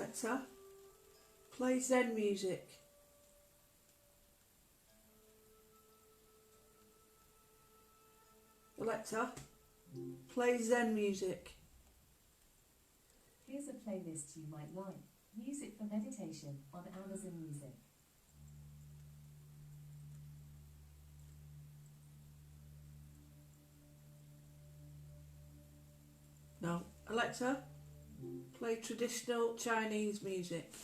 Alexa, play Zen music. Alexa, play Zen music. Here's a playlist you might like. Music for meditation on Amazon Music. No. Alexa, play traditional Chinese music.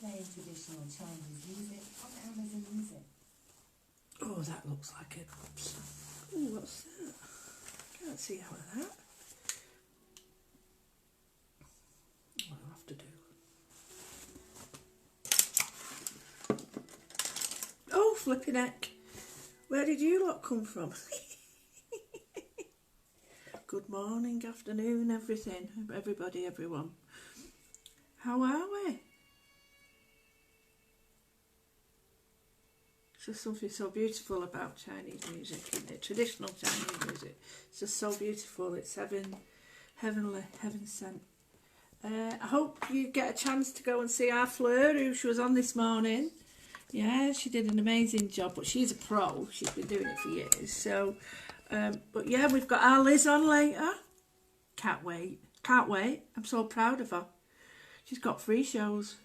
Playing traditional Chinese music on Amazon Music. Oh, that looks like it. Oh, what's that? Can't see out of that. What I'll have to do. Oh, flipping heck. Where did you lot come from? Good morning, afternoon, everybody, everyone. How are we? There's something so beautiful about Chinese music, isn't it? Traditional Chinese music. It's just so beautiful. It's heavenly, heaven sent. I hope you get a chance to go and see our Fleur, who she was on this morning. Yeah, she did an amazing job, but she's a pro. She's been doing it for years. So, but yeah, we've got our Liz on later. Can't wait. Can't wait. I'm so proud of her. She's got 3 shows.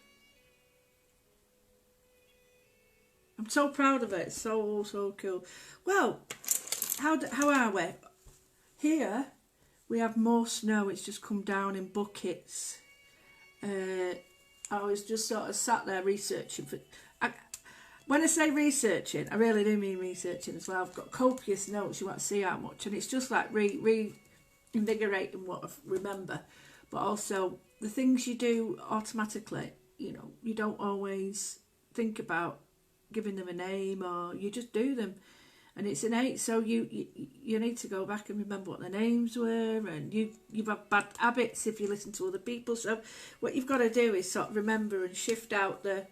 I'm so proud of it. It's so cool. Well, how are we? Here we have more snow. It's just come down in buckets. I was just sort of sat there researching. When I say researching, I really do mean researching as well. I've got copious notes. You want to see how much, and it's just like reinvigorating what I remember, but also the things you do automatically. You know, you don't always think about giving them a name, or you just do them, and it's innate. So you need to go back and remember what the names were, and you've had bad habits if you listen to other people. So what you've got to do is sort of remember and shift out the.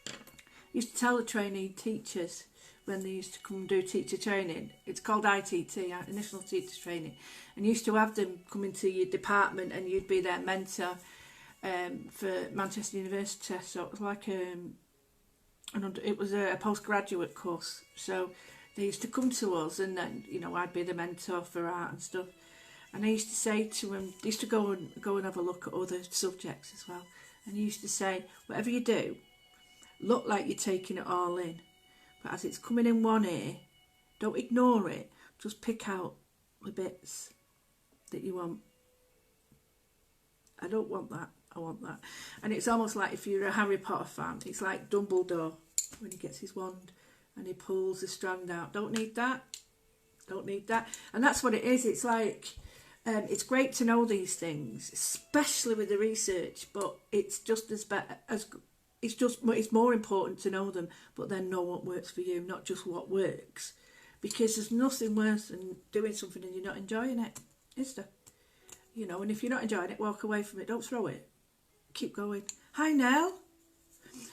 I used to tell the trainee teachers when they used to come do teacher training. It's called ITT, Initial Teacher Training, and you used to have them come into your department, and you'd be their mentor for Manchester University. So it was like it was a postgraduate course, so they used to come to us, and then I'd be the mentor for art and stuff. And I used to say to them, they used to go and have a look at other subjects as well, and I used to say, whatever you do, look like you're taking it all in, but as it's coming in one ear, don't ignore it, just pick out the bits that you want. I don't want that, I want that. And it's almost like if you're a Harry Potter fan, it's like Dumbledore when he gets his wand and he pulls the strand out. Don't need that. And that's what it is. It's like, it's great to know these things, especially with the research, but it's just it's more important to know them, but then know what works for you, not just what works. Because there's nothing worse than doing something and you're not enjoying it, is there? And if you're not enjoying it, walk away from it. Don't throw it. Keep going. Hi, Nell.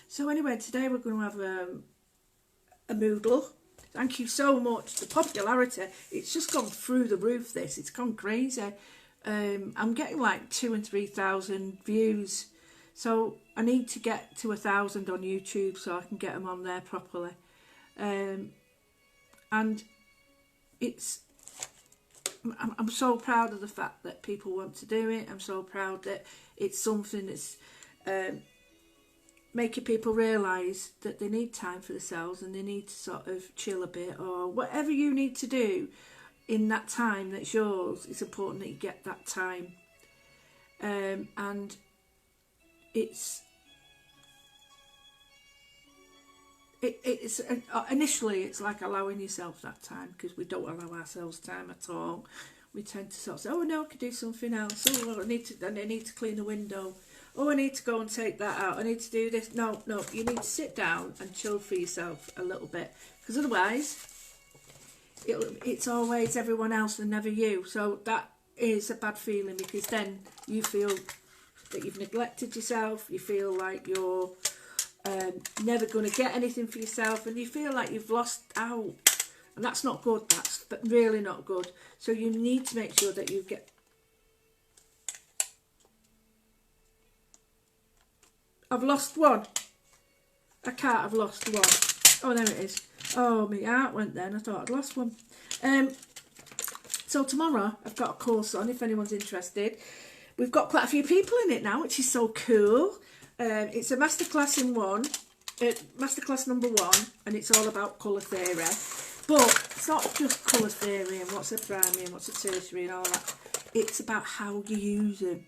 So anyway, today we're going to have a Moodle. Thank you so much. The popularity, it's just gone through the roof, this. It's gone crazy. I'm getting like 2,000 and 3,000 views. So I need to get to 1,000 on YouTube so I can get them on there properly. And I'm so proud of the fact that people want to do it. I'm so proud that it's something that's making people realise that they need time for themselves, and they need to sort of chill a bit, or whatever you need to do in that time that's yours. It's important that you get that time. And it's initially it's like allowing yourself that time, because we don't allow ourselves time at all. We tend to sort of say, oh no, I could do something else. Oh, I need to clean the window. Oh, I need to go and take that out. I need to do this. No, you need to sit down and chill for yourself a little bit, because otherwise it's always everyone else and never you. So that is a bad feeling, because then you feel that you've neglected yourself. You feel like you're never going to get anything for yourself, and you feel like you've lost out, and that's not good. That's really not good. So you need to make sure that you get I've lost one. I can't have lost one. Oh, there it is. Oh, my heart went then. I thought I'd lost one. So tomorrow I've got a course on, if anyone's interested. We've got quite a few people in it now, which is so cool. It's a masterclass in one, masterclass number 1, and it's all about colour theory. But it's not just colour theory and what's a primary and what's a tertiary and all that. It's about how you use them.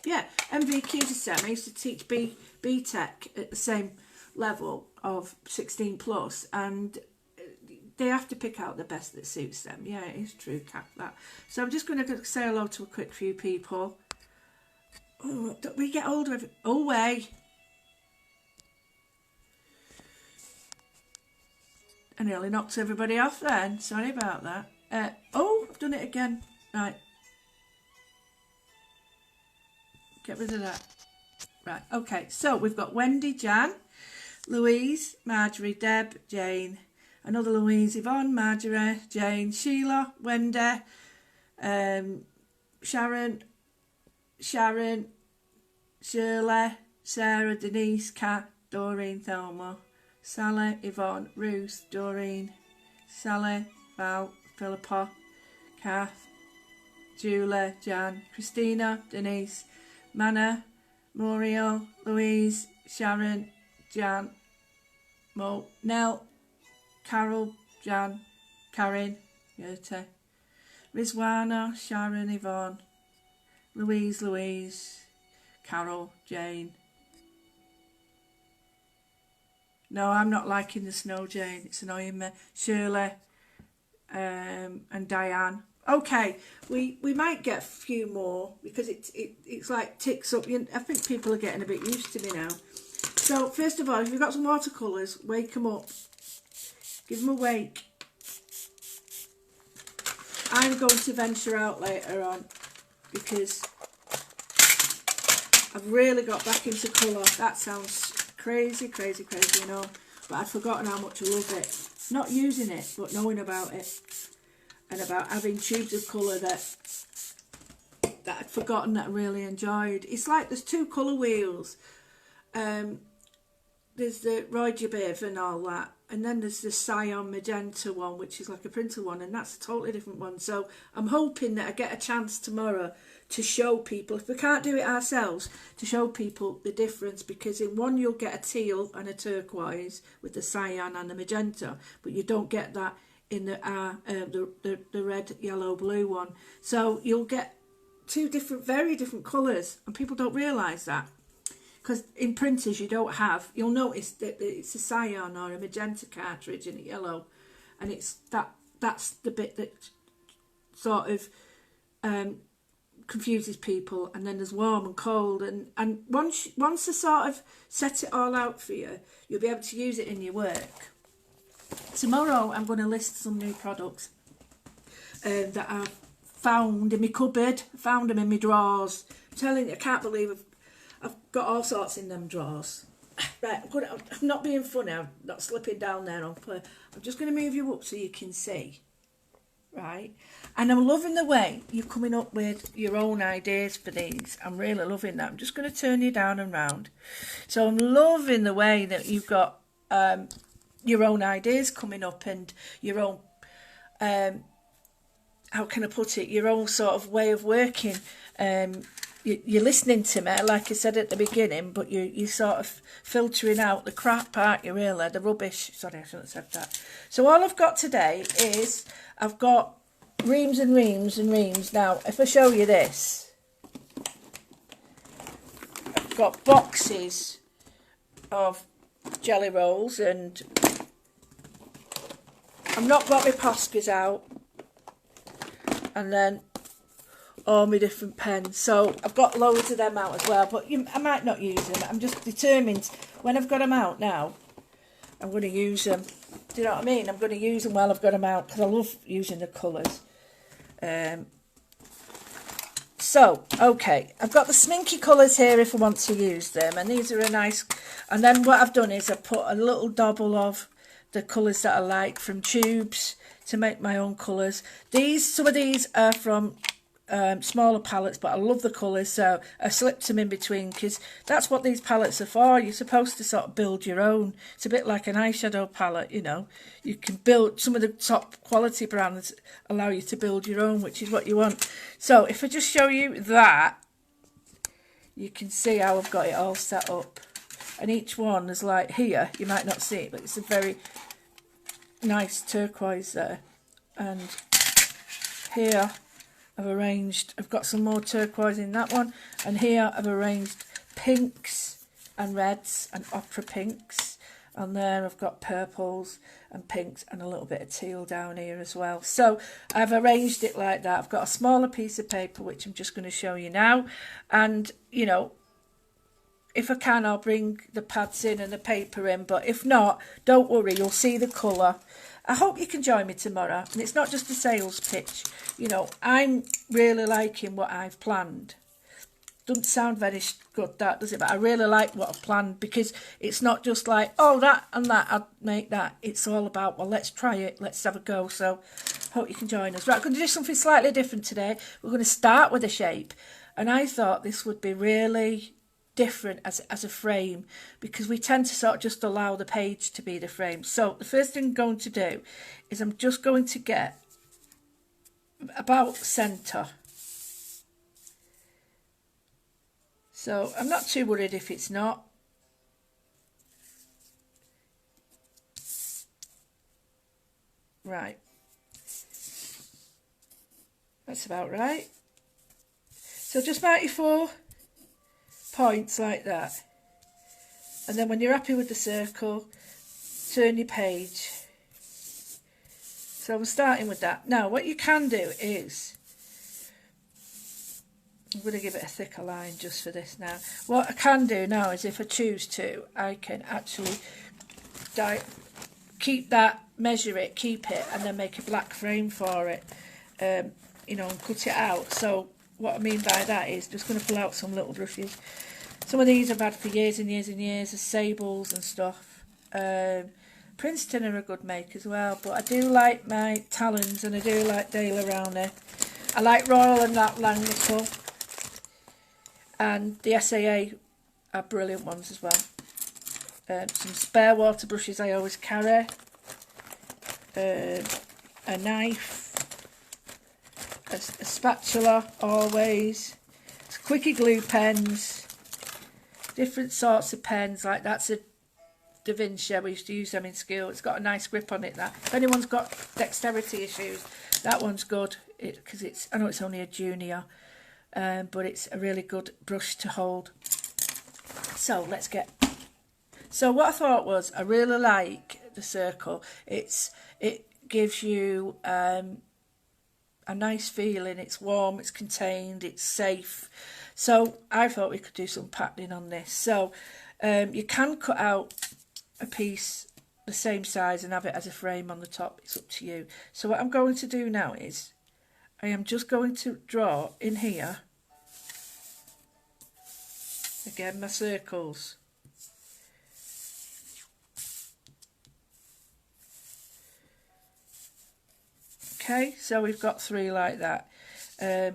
Yeah, MVQ is the same. I used to teach B-Tech at the same level of 16 plus, and they have to pick out the best that suits them. Yeah, it is true, that. So I'm just going to say hello to a quick few people. Oh, don't we get older? Oh, way. I nearly knocked everybody off then. Sorry about that. Oh, I've done it again. Right. Get rid of that. Right, okay. So we've got Wendy, Jan, Louise, Marjorie, Deb, Jane, another Louise, Yvonne, Marjorie, Jane, Sheila, Wendy, Sharon, Shirley, Sarah, Denise, Kat, Doreen, Thelma, Sally, Yvonne, Ruth, Doreen, Sally, Val, Philippa, Kath, Julie, Jan, Christina, Denise, Manna, Muriel, Louise, Sharon, Jan, Mo, Nell, Carol, Jan, Karen, Yurte, Rizwana, Sharon, Yvonne, Louise, Carol, Jane. No, I'm not liking the snow, Jane. It's annoying me. Shirley, and Diane. Okay, we might get a few more because it's like ticks up. I think people are getting a bit used to me now. So first of all, if you've got some watercolours, wake them up. Give them a wake. I'm going to venture out later on because I've really got back into colour. That sounds crazy, you know. But I'd forgotten how much I love it. Not using it, but knowing about it. And about having tubes of colour that I'd forgotten that I really enjoyed. It's like there's 2 colour wheels. There's the Roy Jabiv and all that. And then there's the cyan magenta one, which is like a printer one. And that's a totally different one. So I'm hoping that I get a chance tomorrow to show people, if we can't do it ourselves, to show people the difference. Because in one you'll get a teal and a turquoise with the cyan and the magenta. But you don't get that in the red, yellow, blue one. So you'll get 2 very different colours, and people don't realise that because in printers you don't you'll notice that it's a cyan or a magenta cartridge and a yellow, and it's that's the bit that sort of confuses people. And then there's warm and cold, and once I sort of set it all out for you, you'll be able to use it in your work. Tomorrow I'm going to list some new products that I've found in my cupboard. I found them in my drawers. I'm telling you, I can't believe I've got all sorts in them drawers. Right, I'm not being funny. I'm not slipping down there. I'm just going to move you up so you can see. Right, and I'm loving the way you're coming up with your own ideas for these. I'm really loving that. I'm just going to turn you down and round. So I'm loving the way that you've got your own ideas coming up and your own, how can I put it, your own sort of way of working. You're listening to me, like I said at the beginning, but you're sort of filtering out the crap, aren't you, really? The rubbish. Sorry, I shouldn't have said that. So all I've got today is I've got reams and reams and reams. Now, if I show you this, I've got boxes of jelly rolls, and I've not got my Poscas out, and then all my different pens. So I've got loads of them out as well, but I might not use them. I'm just determined when I've got them out now, I'm going to use them. Do you know what I mean? I'm going to use them while I've got them out because I love using the colours. So, okay, I've got the sminky colours here if I want to use them, and these are a nice. And then what I've done is I put a little dabble of the colours that I like from tubes to make my own colours. Some of these are from smaller palettes, but I love the colours, so I slipped them in between because that's what these palettes are for. You're supposed to sort of build your own. It's a bit like an eyeshadow palette, you know. You can build, some of the top quality brands allow you to build your own, which is what you want. So if I just show you that, you can see how I've got it all set up. And each one is like, here, you might not see it, but it's a very nice turquoise there. And here I've got some more turquoise in that one. And here I've arranged pinks and reds and opera pinks. And there I've got purples and pinks and a little bit of teal down here as well. So I've arranged it like that. I've got a smaller piece of paper, which I'm just going to show you now. And, you know, if I can, I'll bring the pads in and the paper in. But if not, don't worry, you'll see the colour. I hope you can join me tomorrow. And it's not just a sales pitch. You know, I'm really liking what I've planned. Doesn't sound very good, that, does it? But I really like what I've planned, because it's not just like, oh, that and that, I'd make that. It's all about, well, let's try it. Let's have a go. So hope you can join us. Right, I'm going to do something slightly different today. We're going to start with a shape. And I thought this would be really different as a frame, because we tend to sort of just allow the page to be the frame. So the first thing I'm going to do is I'm just going to get about centre. So I'm not too worried if it's not. Right. That's about right. So just mark your 4 points like that. And then when you're happy with the circle, turn your page. So I'm starting with that. Now what you can do is, I'm going to give it a thicker line just for this now. What I can do now is, if I choose to, I can actually keep that, measure it, keep it, and then make a black frame for it, you know, and cut it out. So what I mean by that is, just going to pull out some little brushes. Some of these I've had for years and years and years, as sables and stuff. Princeton are a good make as well, but I do like my Talons, and I do like Dale around there. I like Royal and that Langnickel. And the SAA are brilliant ones as well. Some spare water brushes I always carry. A knife. A spatula always. Quickie glue pens. Different sorts of pens. Like that's a Da Vinci. We used to use them in school. It's got a nice grip on it. That if anyone's got dexterity issues, that one's good. Because I know it's only a junior. But it's a really good brush to hold. So let's get. So what I thought was, I really like the circle. It gives you a nice feeling. It's warm. It's contained. It's safe. So I thought we could do some patterning on this. So you can cut out a piece the same size and have it as a frame on the top. It's up to you. So what I'm going to do now is, I am just going to draw in here, again, my circles. Okay, so we've got 3 like that. There's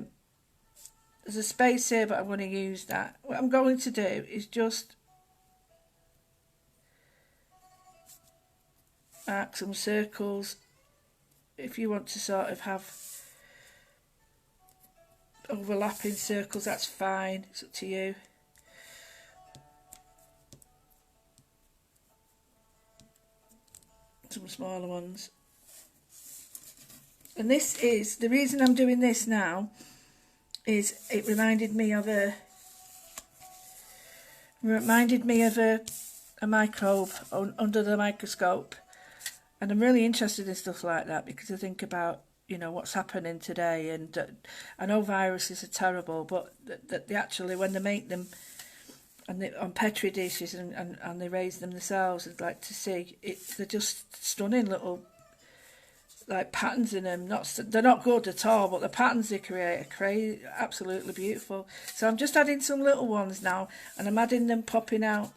a space here, but I'm going to use that. What I'm going to do is just mark some circles. If you want to sort of have overlapping circles, that's fine. It's up to you. Some smaller ones. And this is, the reason I'm doing this now is it reminded me of a microbe under the microscope. And I'm really interested in stuff like that, because I think about, you know, what's happening today. And I know viruses are terrible, but they actually, when they make them and on Petri dishes and they raise them themselves, I'd like to see it. They're just stunning little like patterns in them. They're not good at all, but the patterns they create are crazy, absolutely beautiful. So I'm just adding some little ones now, and I'm adding them popping out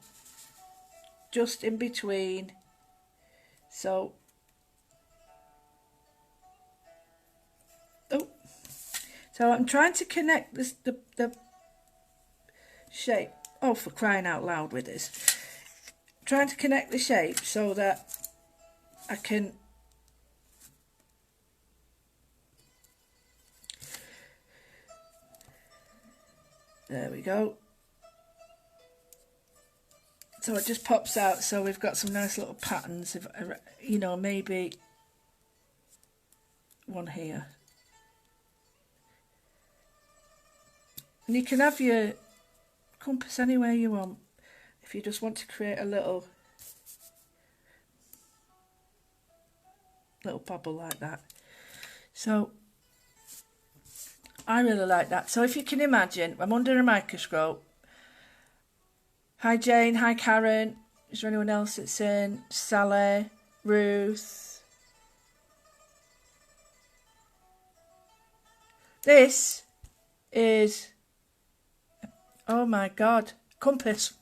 just in between. So So I'm trying to connect this the shape. Oh, for crying out loud with this. Trying to connect the shape so that I can there we go. So it just pops out, so we've got some nice little patterns of, you know, maybe one here. And you can have your compass anywhere you want if you just want to create a little bubble like that. So I really like that. So if you can imagine, I'm under a microscope. Hi Jane, hi Karen. Is there anyone else that's in? Sally, Ruth. This is, oh my God, compass.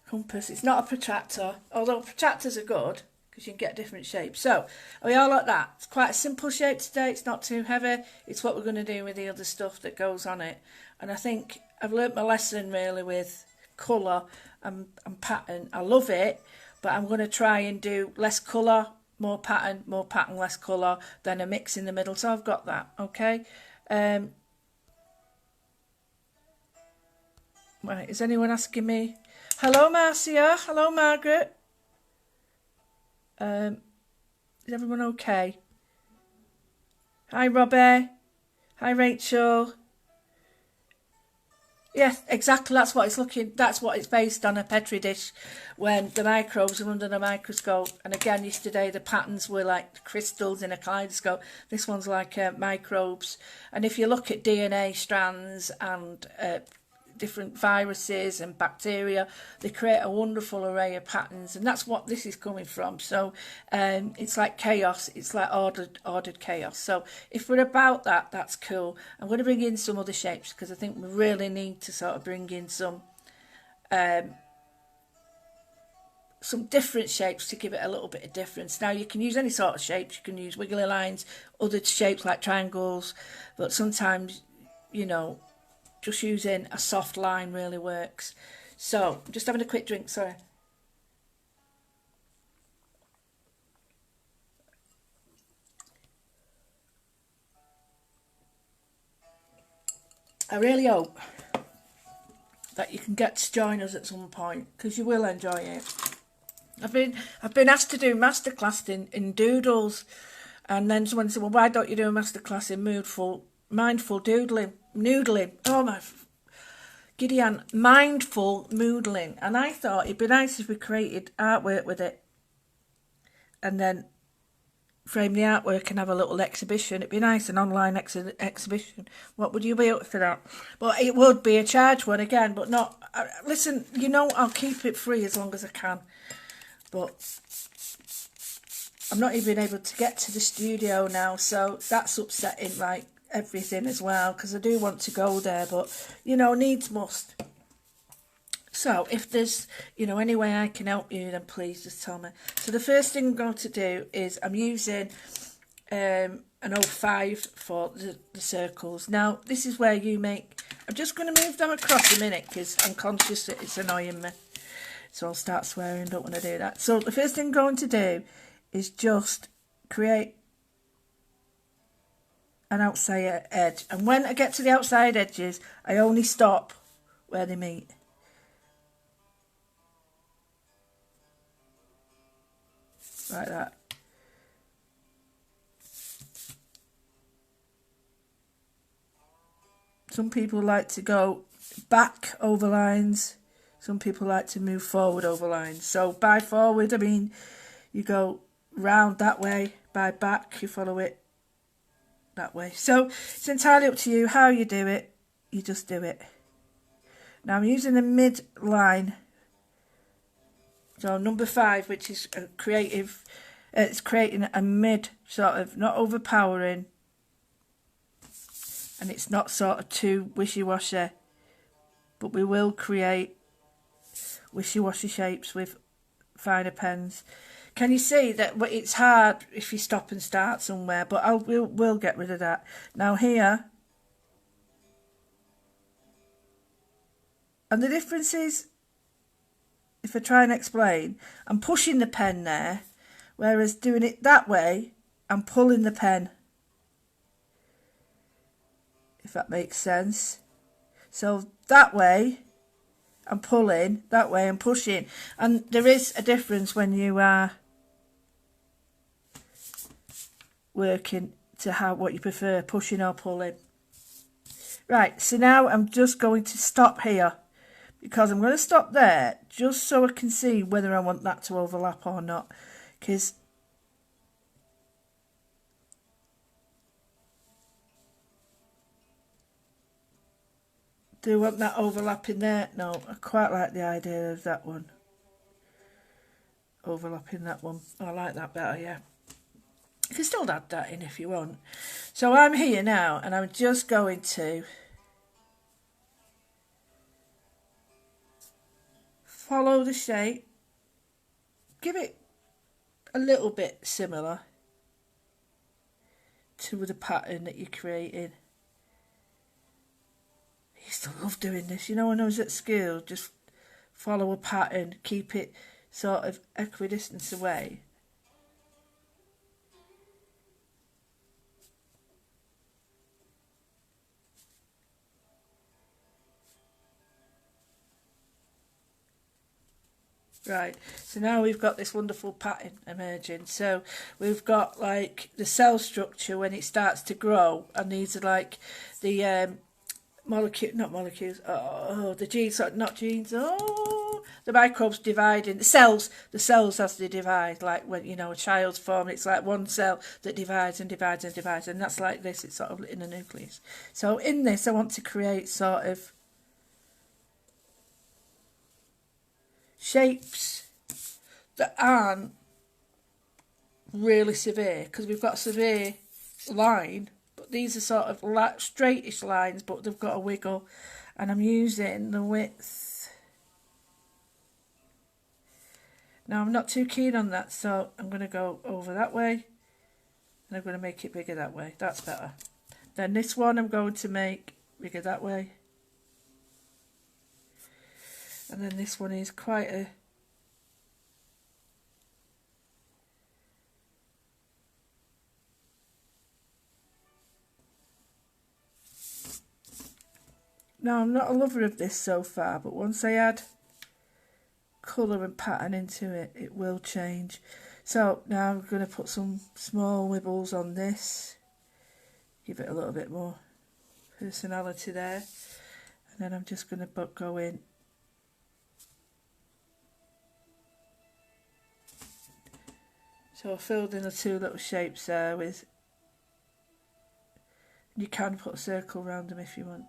Compass. It's not a protractor, although protractors are good because you can get different shapes. So are we all like that? It's quite a simple shape today. It's not too heavy. It's what we're going to do with the other stuff that goes on it. And I think I've learnt my lesson really with colour and pattern. I love it, but I'm going to try and do less colour, more pattern, less colour, then a mix in the middle. So I've got that, okay? Right, is anyone asking me? Hello Marcia, hello Margaret. Is everyone okay? Hi Robbie, hi Rachel. Yes, exactly. That's what it's looking. That's what it's based on, a petri dish, when the microbes are under the microscope. And again, yesterday the patterns were like crystals in a kaleidoscope. This one's like microbes. And if you look at DNA strands and different viruses and bacteria, they create a wonderful array of patterns, and that's what this is coming from. So it's like chaos. It's like ordered chaos. So if we're about that, that's cool. I'm going to bring in some other shapes because I think we really need to sort of bring in some different shapes to give it a little bit of difference. Now you can use any sort of shapes. You can use wiggly lines, other shapes like triangles, but sometimes, you know, just using a soft line really works. So I'm just having a quick drink, sorry. I really hope that you can get to join us at some point because you will enjoy it. I've been asked to do masterclass in doodles, and then someone said, well, why don't you do a masterclass in mindful noodling? Oh my Gideon, mindful moodling. And I thought it'd be nice if we created artwork with it and then frame the artwork and have a little exhibition. It'd be nice, an online exhibition. What would you be up for that? But it would be a charge one again, but not. Listen, you know, I'll keep it free as long as I can. But I'm not even able to get to the studio now, so that's upsetting, like everything as well, because I do want to go there, but you know, needs must. So if there's, you know, any way I can help you, then please just tell me. So the first thing I'm going to do is I'm using an 05 for the circles. Now this is where you make, I'm just going to move them across a minute because I'm conscious that it's annoying me, so I'll start swearing. Don't want to do that. So the first thing I'm going to do is just create an outside edge, and when I get to the outside edges I only stop where they meet. Like that. Some people like to go back over lines, some people like to move forward over lines. So by forward I mean you go round that way, by back you follow it that way. So it's entirely up to you how you do it. You just do it. Now I'm using the mid line. So number 5, which is a creative, it's creating a mid sort of, not overpowering, and it's not sort of too wishy-washy, but we will create wishy-washy shapes with finer pens. Can you see that it's hard if you stop and start somewhere, but we'll get rid of that. Now here, And the difference is, if I try and explain, I'm pushing the pen there, whereas doing it that way, I'm pulling the pen. If that makes sense. So that way, I'm pulling, that way I'm pushing. And there is a difference when you are working to how what you prefer, pushing or pulling. Right, so now I'm just going to stop here, because I'm going to stop there just so I can see whether I want that to overlap or not, because do you want that overlapping there? No, I quite like the idea of that one overlapping that one. I like that better, yeah. You can still add that in if you want. So I'm here now, and I'm just going to follow the shape, give it a little bit similar to the pattern that you're creating. I used to love doing this, you know, when I was at school, just follow a pattern, keep it sort of equidistant away. Right, so now we've got this wonderful pattern emerging. So we've got like the cell structure when it starts to grow, and these are like the the genes, not genes, the microbes dividing, the cells as they divide, like when, you know, a child's formed, it's like one cell that divides and divides and divides, and that's like this, it's sort of in a nucleus. So in this I want to create sort of shapes that aren't really severe, because we've got a severe line, but these are sort of straightish lines, but they've got a wiggle, and I'm using the width. Now I'm not too keen on that, so I'm going to go over that way, and I'm going to make it bigger that way. That's better. Then this one I'm going to make bigger that way. And then this one is quite a Now, I'm not a lover of this so far, but once I add colour and pattern into it, it will change. So now I'm going to put some small wibbles on this, give it a little bit more personality there, and then I'm just going to go in. So I filled in the two little shapes there with, you can put a circle around them if you want.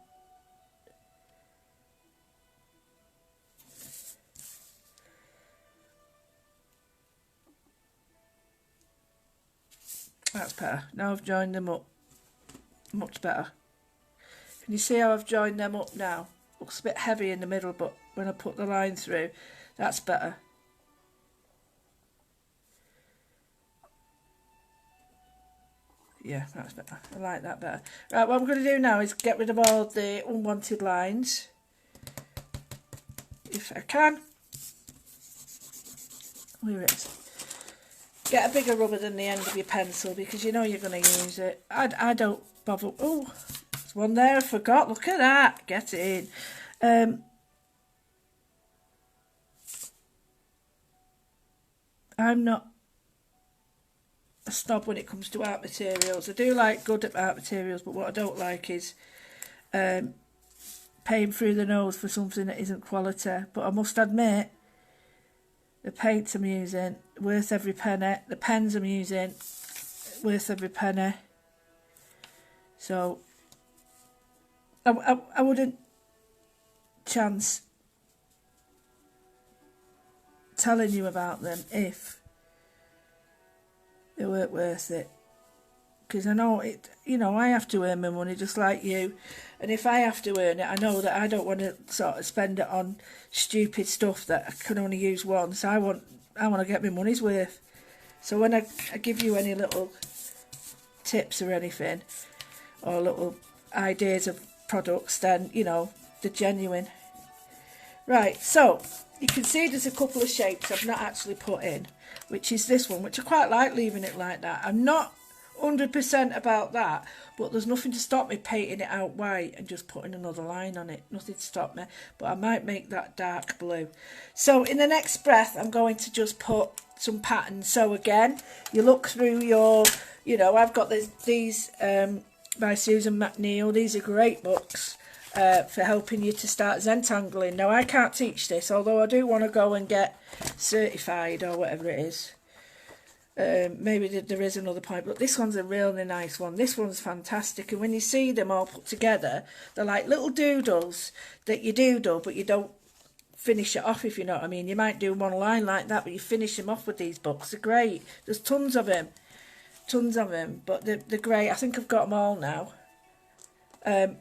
That's better. Now I've joined them up. Much better. Can you see how I've joined them up now? Looks a bit heavy in the middle, but when I put the line through, that's better. Yeah, that's better. I like that better. Right, what I'm going to do now is get rid of all the unwanted lines, if I can. Where it is. Get a bigger rubber than the end of your pencil, because you know you're going to use it. I don't bother. Oh, there's one there I forgot. Look at that. Get it in. I'm not a snob when it comes to art materials. I do like good art materials, but what I don't like is paying through the nose for something that isn't quality. But I must admit, the paints I'm using, worth every penny. The pens I'm using, worth every penny. So I wouldn't chance telling you about them if they weren't worth it. Because I know it, you know, I have to earn my money just like you. And if I have to earn it, I know that I don't want to sort of spend it on stupid stuff that I can only use once. I want to get my money's worth. So when I give you any little tips or anything, or little ideas of products, then, you know, they're genuine. Right, so you can see there's a couple of shapes I've not actually put in, which is this one, which I quite like leaving it like that. I'm not 100% about that, but there's nothing to stop me painting it out white and just putting another line on it. Nothing to stop me, but I might make that dark blue. So in the next breath, I'm going to just put some patterns. So again, you look through your, you know, I've got these by Susan McNeill. These are great books for helping you to start Zentangling. Now, I can't teach this, although I do want to go and get certified or whatever it is. Maybe there is another point, but this one's a really nice one. This one's fantastic, and when you see them all put together, they're like little doodles that you doodle, but you don't finish it off, if you know what I mean. You might do one line like that, but you finish them off with these books. They're great. There's tons of them, but they're great. I think I've got them all now.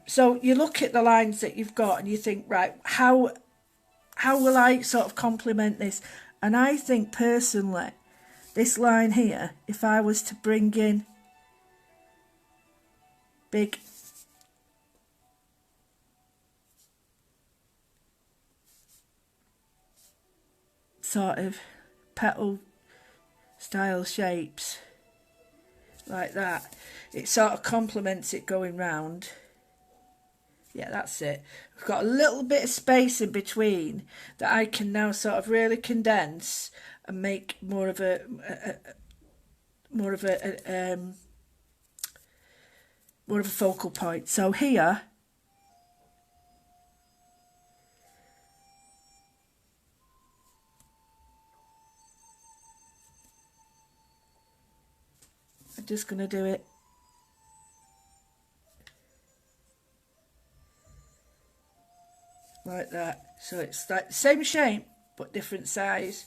So you look at the lines that you've got and you think, right, how will I sort of complement this? And I think personally, this line here, if I was to bring in big sort of petal style shapes like that, it sort of complements it going round. Yeah, that's it. We've got a little bit of space in between that I can now sort of really condense and make more of a focal point. So here, I'm just going to do it like that. So it's like the same shape but different size.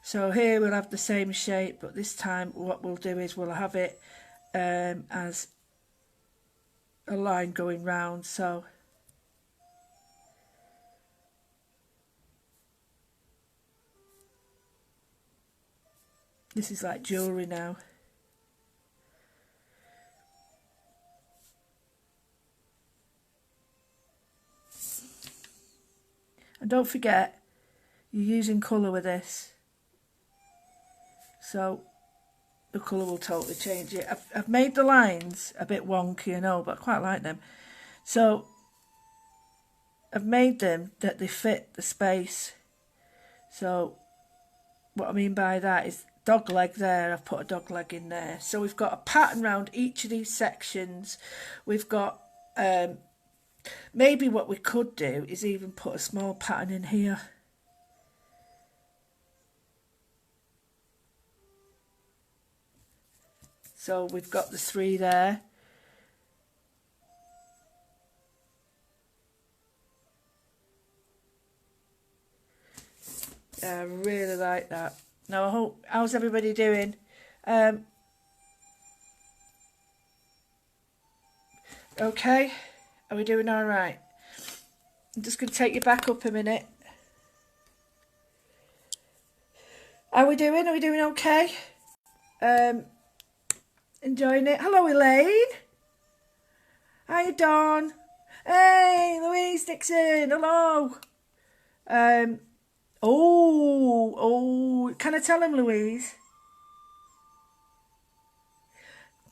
So here we'll have the same shape, but this time what we'll do is we'll have it as a line going round. So this is like jewellery now. And don't forget, you're using colour with this. So the colour will totally change it. I've made the lines a bit wonky, you know, but I quite like them. So I've made them that they fit the space. So what I mean by that is dog leg there, I've put a dog leg in there. So we've got a pattern around each of these sections. We've got maybe what we could do is even put a small pattern in here. So we've got the 3 there. Yeah, I really like that. Now, I hope, how's everybody doing? Okay, are we doing all right? I'm just going to take you back up a minute. How are we doing? Are we doing okay? Enjoying it? Hello, Elaine. Hi, Dawn. Hey, Louise Dixon. Hello. Oh, can I tell him, Louise?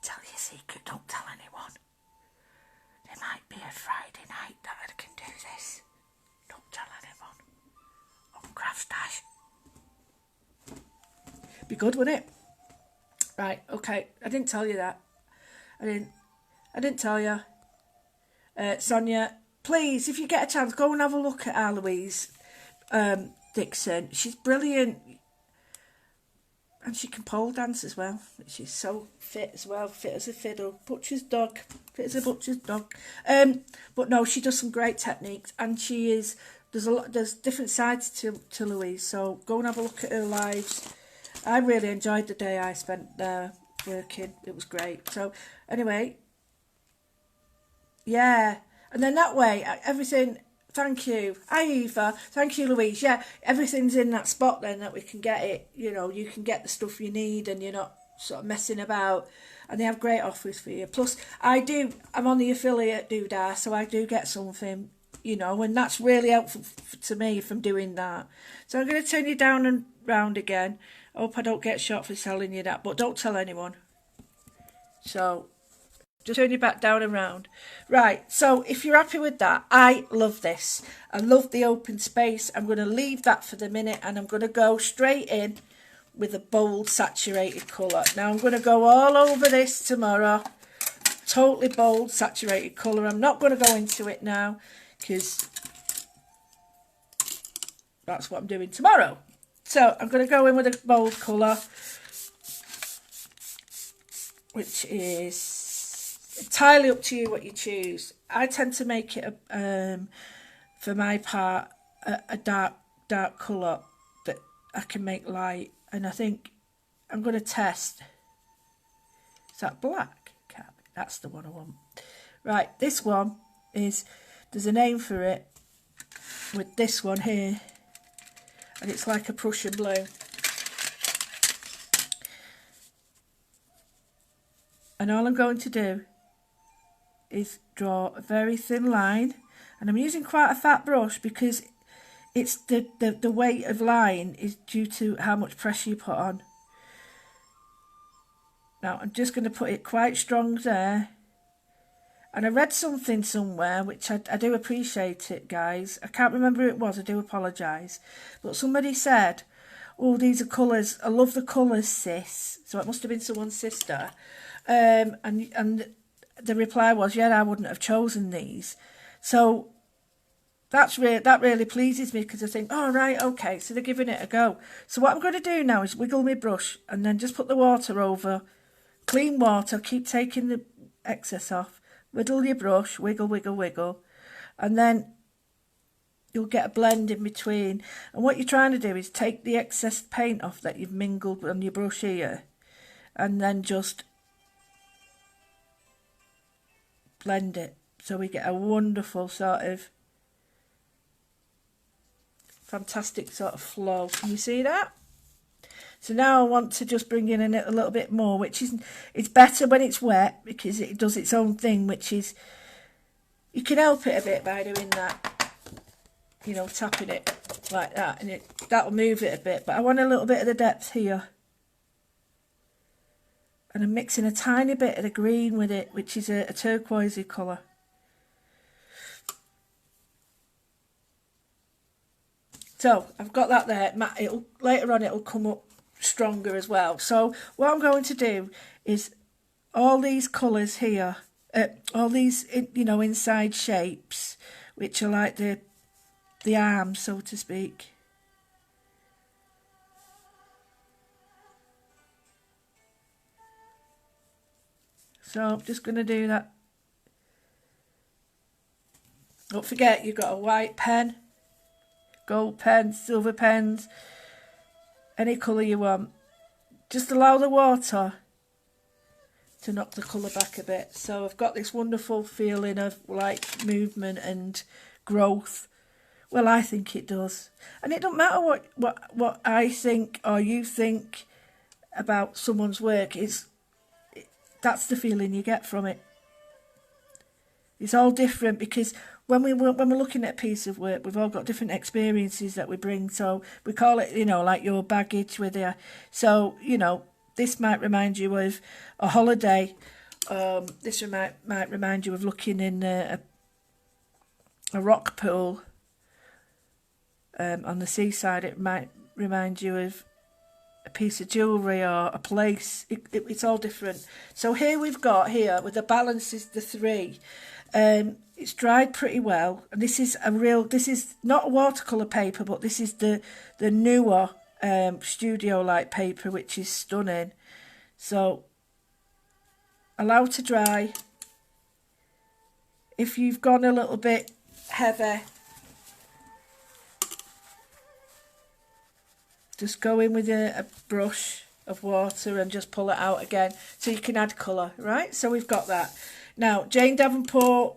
Tell you a secret, don't tell anyone. There might be a Friday night that I can do this. Don't tell anyone. On Craft Stash. Be good, wouldn't it? Right, okay. I didn't tell you that. I didn't tell you. Sonia, please, if you get a chance, go and have a look at our Louise Dixon. She's brilliant. And she can pole dance as well. She's so fit as well. Fit as a fiddle. Butcher's dog. Fit as a butcher's dog. But no, she does some great techniques. And she is... There's different sides to Louise. So go and have a look at her lives. I really enjoyed the day I spent there working. It was great. So anyway... Yeah. And then that way, everything... Thank you. Hi, Eva. Thank you, Louise. Yeah, everything's in that spot then that we can get it. You know, you can get the stuff you need and you're not sort of messing about. And they have great offers for you. Plus, I'm on the affiliate Doodah, so I do get something you know, and that's really helpful to me if I'm doing that. So I'm going to turn you down and round again. I hope I don't get shot for telling you that, but don't tell anyone. So just turn you back down and round. Right, so if you're happy with that, I love this. I love the open space. I'm going to leave that for the minute, and I'm going to go straight in with a bold saturated colour. Now I'm going to go all over this tomorrow. Totally bold saturated colour. I'm not going to go into it now because that's what I'm doing tomorrow. So I'm going to go in with a bold colour, which is entirely up to you what you choose. I tend to make it, for my part, a dark colour that I can make light. And I think I'm going to test. Is that black? That's the one I want. Right, this one is, there's a name for it with this one here. And it's like a Prussian blue. And all I'm going to do is draw a very thin line. And I'm using quite a fat brush because it's the weight of line is due to how much pressure you put on. Now I'm just going to put it quite strong there. And I read something somewhere, which I do appreciate it, guys. I can't remember who it was, I do apologise. But somebody said, oh, these are colours, I love the colours, sis. So it must have been someone's sister. And the reply was, yeah, I wouldn't have chosen these. So that really pleases me because I think, oh, right, okay, so they're giving it a go. So what I'm going to do now is wiggle my brush and then just put the water over. Clean water, keep taking the excess off. Whittle your brush, wiggle, wiggle, wiggle. And then you'll get a blend in between. And what you're trying to do is take the excess paint off that you've mingled on your brush here. And then just blend it. So we get a wonderful sort of fantastic sort of flow. Can you see that? So now I want to just bring in a little bit more, which is, it's better when it's wet because it does its own thing, which is, you can help it a bit by doing that, you know, tapping it like that, and that'll move it a bit. But I want a little bit of the depth here. And I'm mixing a tiny bit of the green with it, which is a turquoisey colour. So I've got that there. Later on it'll come up stronger as well. So what I'm going to do is all these colours here, all these, you know, inside shapes, which are like the arms, so to speak. So I'm just going to do that. Don't forget, you've got a white pen, gold pen, silver pens, any colour you want. Just allow the water to knock the colour back a bit. So I've got this wonderful feeling of like movement and growth. Well, I think it does. And it don't matter what I think or you think about someone's work. That's the feeling you get from it. It's all different because when we're looking at a piece of work, we've all got different experiences that we bring. So we call it, you know, like your baggage with you. So, you know, this might remind you of a holiday. This might remind you of looking in a rock pool on the seaside. It might remind you of a piece of jewellery or a place. It's all different. So here we've got with the balance is the 3. It's dried pretty well, and this is not a watercolour paper, but this is the newer studio light paper, which is stunning. So allow to dry. If you've gone a little bit heavy, just go in with a brush of water and just pull it out again so you can add colour, right? So we've got that. Now, Jane Davenport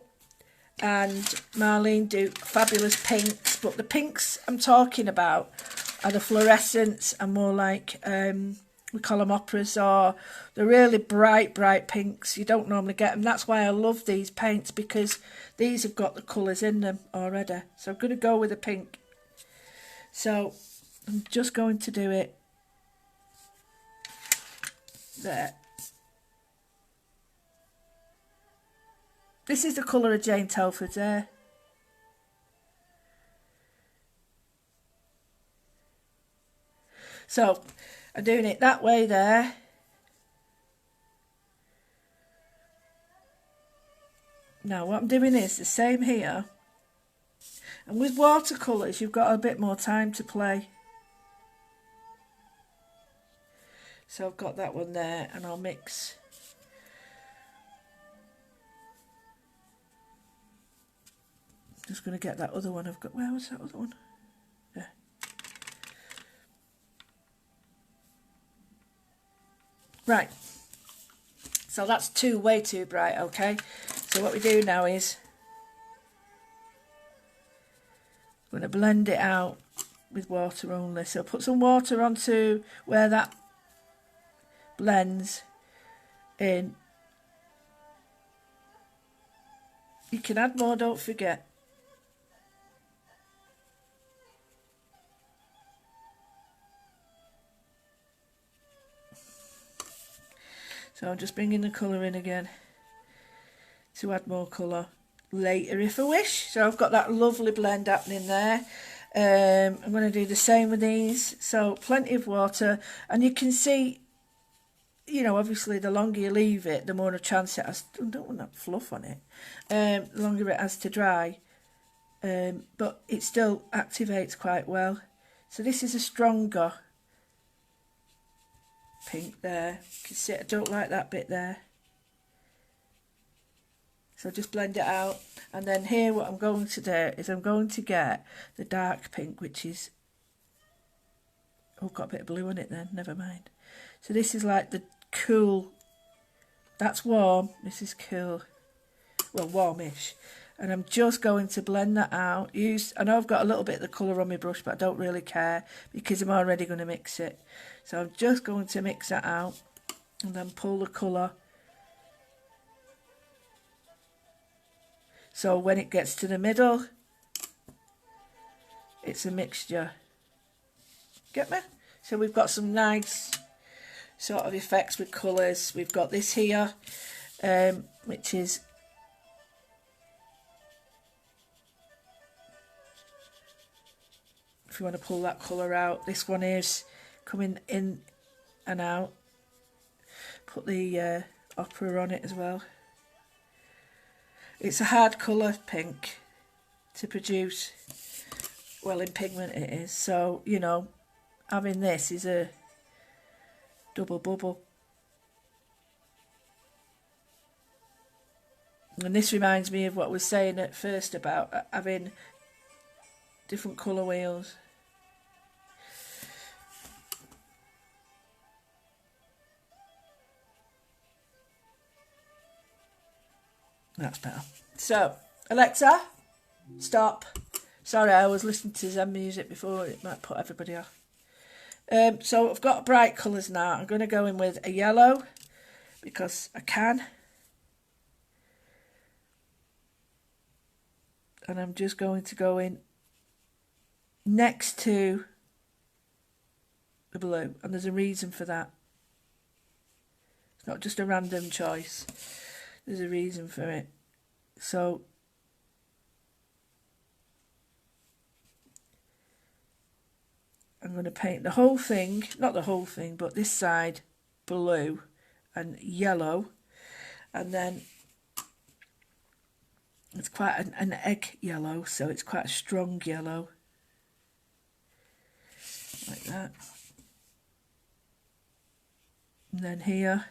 and Marlene do fabulous pinks, but the pinks I'm talking about are the fluorescents and more like we call them operas, or the really bright pinks. You don't normally get them. That's why I love these paints, because these have got the colours in them already. So I'm going to go with a pink. So I'm just going to do it there. This is the colour of Jane Telford's hair. So I'm doing it that way there. Now what I'm doing is the same here. And with watercolours, you've got a bit more time to play. So I've got that one there, and I'll mix. Just going to get that other one I've got. Where was that other one? There. Right. So that's way too bright, okay? So what we do now is I'm going to blend it out with water only. So put some water onto where that blends in. You can add more, don't forget. So I'm just bringing the colour in again to add more colour later if I wish. So I've got that lovely blend happening there. I'm going to do the same with these. So plenty of water, and you can see, you know, obviously the longer you leave it, the more a chance it has. I don't want that fluff on it. The longer it has to dry, but it still activates quite well. So this is a stronger pink there. You can see I don't like that bit there. So just blend it out. And then here what I'm going to do is I'm going to get the dark pink, which is, oh, got a bit of blue on it then, never mind. So this is like the cool, that's warm, this is cool, well, warmish. And I'm just going to blend that out. I know I've got a little bit of the colour on my brush, but I don't really care because I'm already going to mix it. So I'm just going to mix that out and then pull the colour. So when it gets to the middle, it's a mixture. Get me? So we've got some nice sort of effects with colours. We've got this here, which is if you want to pull that colour out. This one is coming in and out. Put the opera on it as well. It's a hard colour pink to produce. Well, in pigment it is. So, you know, having this is a double bubble. And this reminds me of what I was saying at first about having different colour wheels. That's better. So, Alexa, stop. Sorry, I was listening to Zen music before. It might put everybody off. So I've got bright colours now. I'm going to go in with a yellow because I can. And I'm just going to go in next to the blue. And there's a reason for that. It's not just a random choice. There's a reason for it. So I'm going to paint the whole thing, not the whole thing, but this side blue and yellow. And then it's quite an egg yellow, so it's quite a strong yellow. Like that. And then here,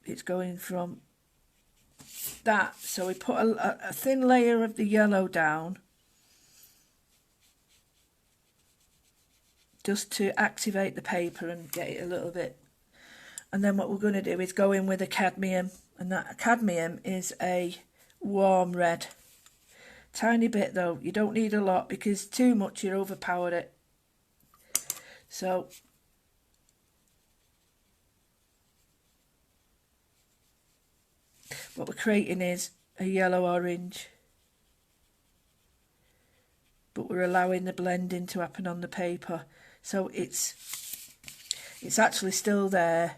it's going from that. So we put a thin layer of the yellow down, just to activate the paper and get it a little bit. And then what we're going to do is go in with a cadmium, and that cadmium is a warm red. Tiny bit though, you don't need a lot because too much you overpower it. So what we're creating is a yellow-orange, but we're allowing the blending to happen on the paper. So it's actually still there,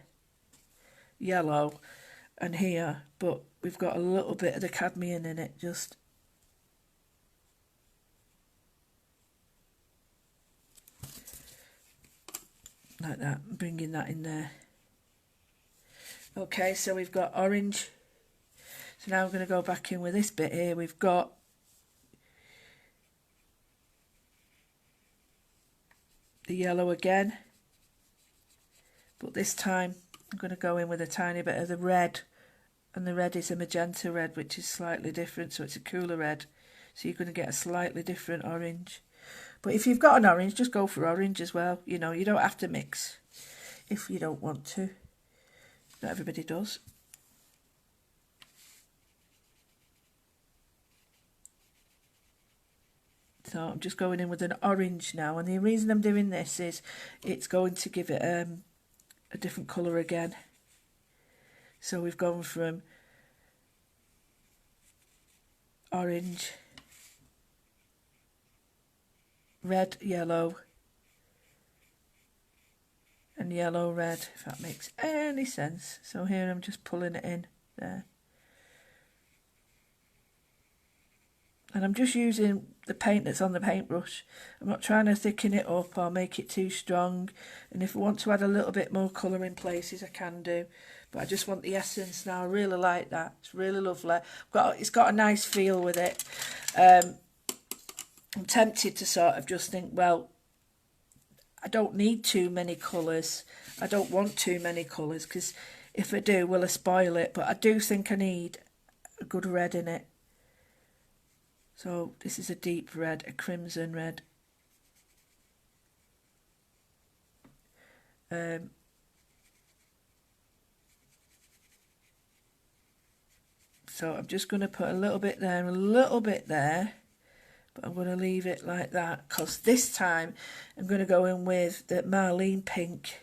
yellow, and here, but we've got a little bit of the cadmium in it, just like that, bringing that in there. Okay, so we've got orange. So now we're going to go back in with this bit here. We've got the yellow again, but this time I'm going to go in with a tiny bit of the red, and the red is a magenta red, which is slightly different, so it's a cooler red. So you're going to get a slightly different orange. But if you've got an orange, just go for orange as well. You know, you don't have to mix if you don't want to. Not everybody does. So I'm just going in with an orange now, and the reason I'm doing this is it's going to give it a different colour again. So we've gone from orange, red, yellow, and yellow, red, if that makes any sense. So here I'm just pulling it in there. And I'm just using the paint that's on the paintbrush. I'm not trying to thicken it up or make it too strong. And if I want to add a little bit more colour in places, I can do. But I just want the essence now. I really like that. It's really lovely. It's got a nice feel with it. I'm tempted to sort of just think, well, I don't need too many colours. I don't want too many colours, because if I do, will I spoil it? But I do think I need a good red in it. So this is a deep red, a crimson red. So I'm just going to put a little bit there and a little bit there. But I'm going to leave it like that, because this time I'm going to go in with the Marlene pink.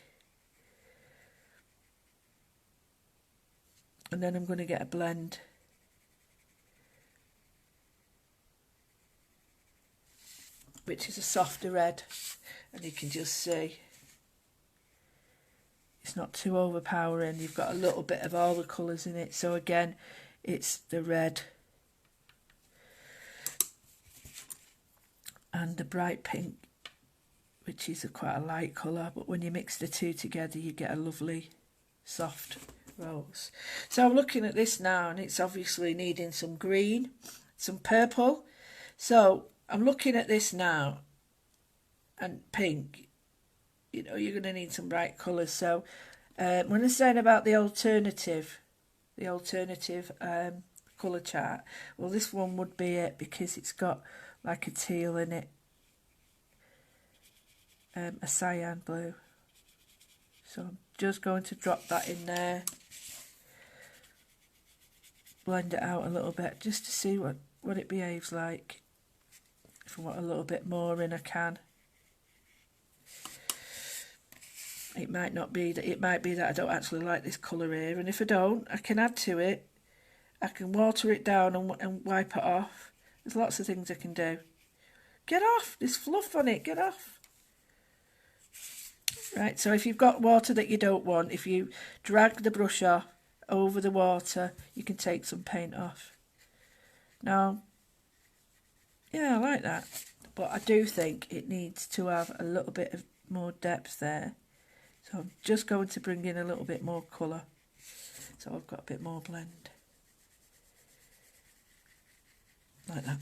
And then I'm going to get a blend. Which is a softer red, and you can just see it's not too overpowering. You've got a little bit of all the colours in it. So again, it's the red and the bright pink, which is quite a light colour, but when you mix the two together you get a lovely soft rose. So I'm looking at this now, and it's obviously needing some green, some purple. So I'm looking at this now, and pink, you know, you're going to need some bright colours. So when I'm saying about the alternative colour chart, well, this one would be it, because it's got like a teal in it, a cyan blue. So I'm just going to drop that in there, blend it out a little bit, just to see what it behaves like. If I want a little bit more in, I can. It might not be that. It might be that I don't actually like this colour here, and if I don't, I can add to it. I can water it down and wipe it off. There's lots of things I can do. Get off! There's fluff on it. Get off! Right. So if you've got water that you don't want, if you drag the brush off over the water, you can take some paint off. Now, yeah, I like that, but I do think it needs to have a little bit of more depth there. So I'm just going to bring in a little bit more colour, so I've got a bit more blend. Like that.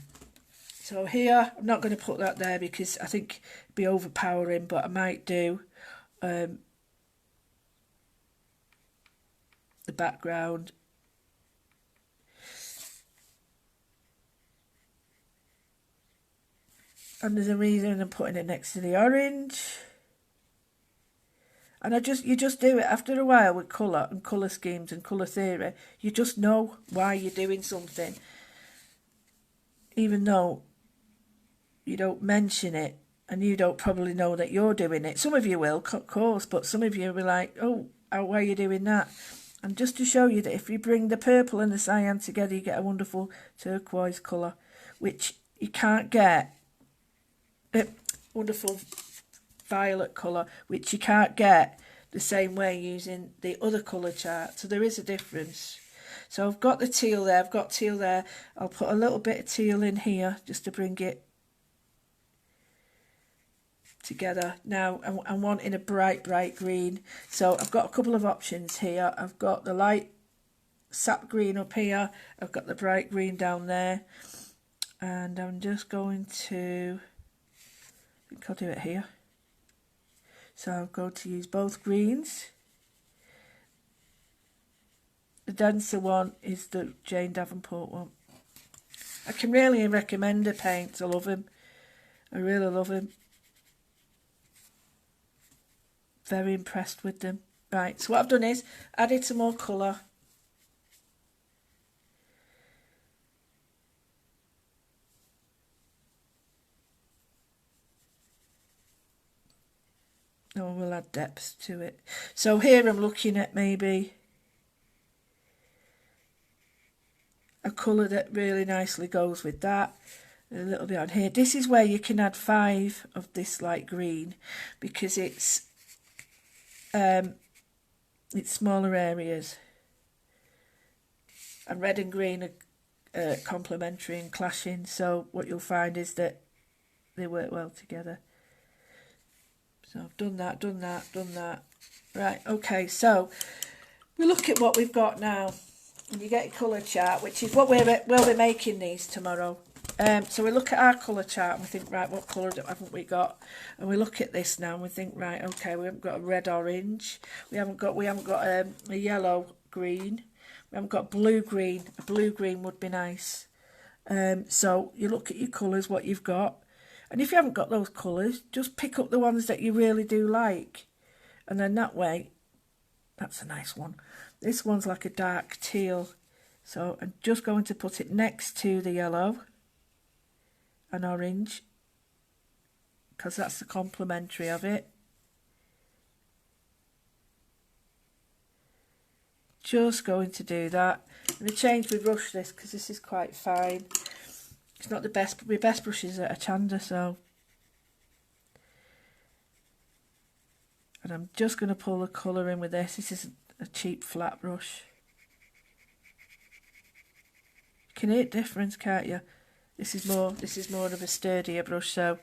So here, I'm not going to put that there because I think it'd be overpowering, but I might do the background. And there's a reason I'm putting it next to the orange. And you just do it after a while with colour and colour schemes and colour theory. You just know why you're doing something. Even though you don't mention it, and you don't probably know that you're doing it. Some of you will, of course, but some of you will be like, oh, why are you doing that? And just to show you that if you bring the purple and the cyan together, you get a wonderful turquoise colour, which you can't get. Wonderful violet colour, which you can't get the same way using the other colour chart. So there is a difference. So I've got the teal there, I've got teal there. I'll put a little bit of teal in here just to bring it together. Now I'm wanting a bright green, so I've got a couple of options here. I've got the light sap green up here, I've got the bright green down there, and I'm just going to, I think I'll do it here. So I'm going to use both greens. The denser one is the Jane Davenport one. I can really recommend the paints. I love them. I really love them. Very impressed with them. Right, so what I've done is added some more colour. Oh, we'll add depth to it. So here I'm looking at maybe a colour that really nicely goes with that. A little bit on here. This is where you can add 5 of this light green, because it's smaller areas. And red and green are complementary and clashing, so what you'll find is that they work well together. So I've done that. Right, okay, so we look at what we've got now. And you get a colour chart, which is what we'll be making these tomorrow. So we look at our colour chart and we think, right, what colour haven't we got? And we look at this now and we think, right, okay, we haven't got a red orange. We haven't got a yellow green. We haven't got blue green. A blue green would be nice. So you look at your colours, what you've got. And if you haven't got those colours, just pick up the ones that you really do like. And then that way, that's a nice one. This one's like a dark teal. So I'm just going to put it next to the yellow and orange, because that's the complementary of it. Just going to do that. I'm going to change my brush this because this is quite fine. It's not the best, but my best brush is a Chanda, so. And I'm just going to pull the colour in with this. This is a cheap flat brush. You can hear the difference, can't you? This is more of a sturdier brush, so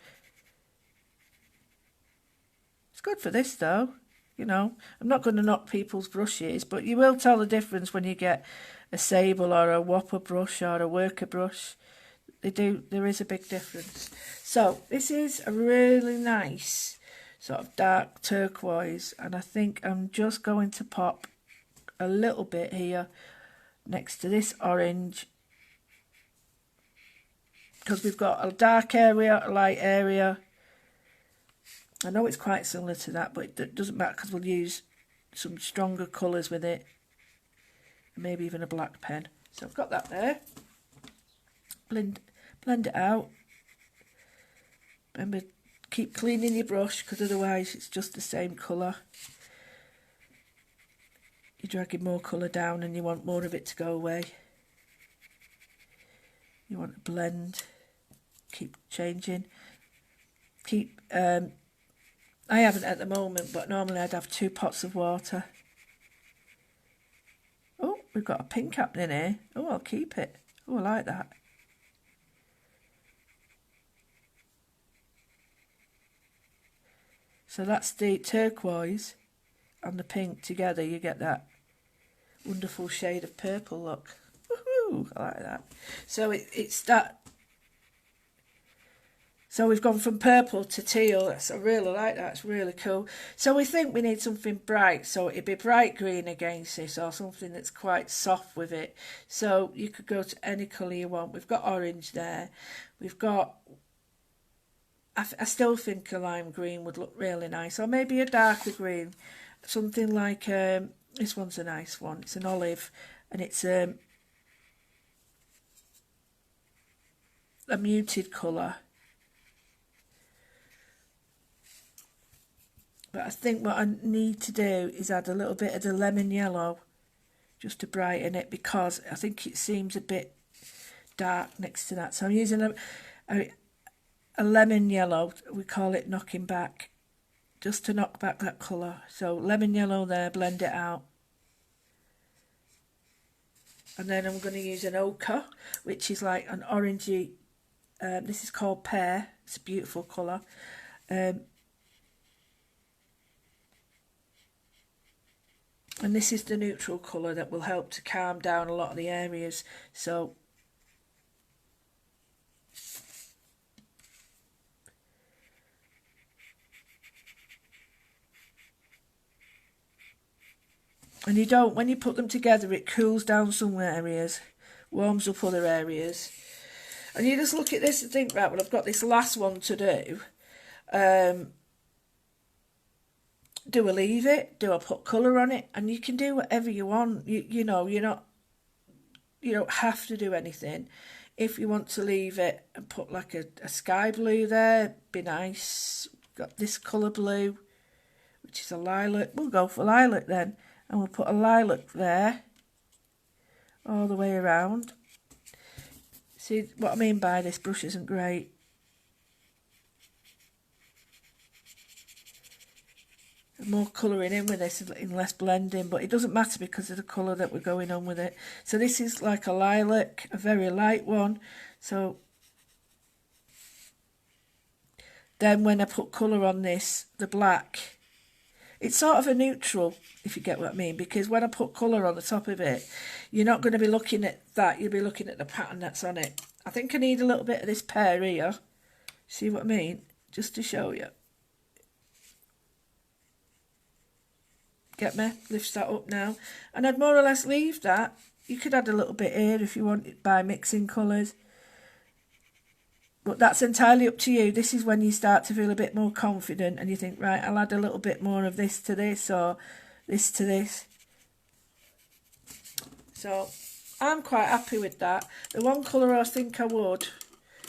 it's good for this though. You know, I'm not going to knock people's brushes, but you will tell the difference when you get a sable or a whopper brush or a worker brush. There is a big difference. So this is a really nice sort of dark turquoise, and I think I'm just going to pop a little bit here next to this orange, because we've got a dark area, a light area. I know it's quite similar to that, but it doesn't matter because we'll use some stronger colours with it, maybe even a black pen. So I've got that there. Blend it out. Remember, keep cleaning your brush, because otherwise it's just the same colour. You're dragging more colour down and you want more of it to go away. You want to blend, keep changing. I haven't at the moment, but normally I'd have 2 pots of water. Oh, we've got a pink happening here. Oh, I'll keep it. Oh, I like that. So that's the turquoise and the pink together. You get that wonderful shade of purple look. Woohoo! I like that. So it's that. So we've gone from purple to teal. I really like that. It's really cool. So we think we need something bright. So it'd be bright green against this, or something that's quite soft with it. So you could go to any colour you want. We've got orange there. We've got, I still think a lime green would look really nice. Or maybe a darker green. Something like, this one's a nice one. It's an olive, and it's a muted colour. But I think what I need to do is add a little bit of the lemon yellow just to brighten it, because I think it seems a bit dark next to that. So I'm using a lemon yellow, we call it knocking back, just to knock back that colour. So lemon yellow there, blend it out. And then I'm going to use an ochre, which is like an orangey, this is called pear, it's a beautiful colour. And this is the neutral colour that will help to calm down a lot of the areas. So and you don't, when you put them together, it cools down some areas, warms up other areas. And you just look at this and think, right, well, I've got this last one to do. Do I leave it? Do I put colour on it? And you can do whatever you want. You know, you don't have to do anything. If you want to leave it and put like a sky blue there, be nice. Got this colour blue, which is a lilac. We'll go for lilac then. And we'll put a lilac there, all the way around. See what I mean by this brush isn't great. More colouring in with this and less blending, but it doesn't matter because of the colour that we're going on with it. So this is like a lilac, a very light one. So then when I put colour on this, the black, it's sort of a neutral, if you get what I mean, because when I put colour on the top of it, you're not going to be looking at that, you'll be looking at the pattern that's on it. I think I need a little bit of this pear here, see what I mean, just to show you. Get me? Lifts that up now. And I'd more or less leave that. You could add a little bit here if you want it by mixing colours. But that's entirely up to you. This is when you start to feel a bit more confident and you think, right, I'll add a little bit more of this to this or this to this. So I'm quite happy with that. The one colour I think I would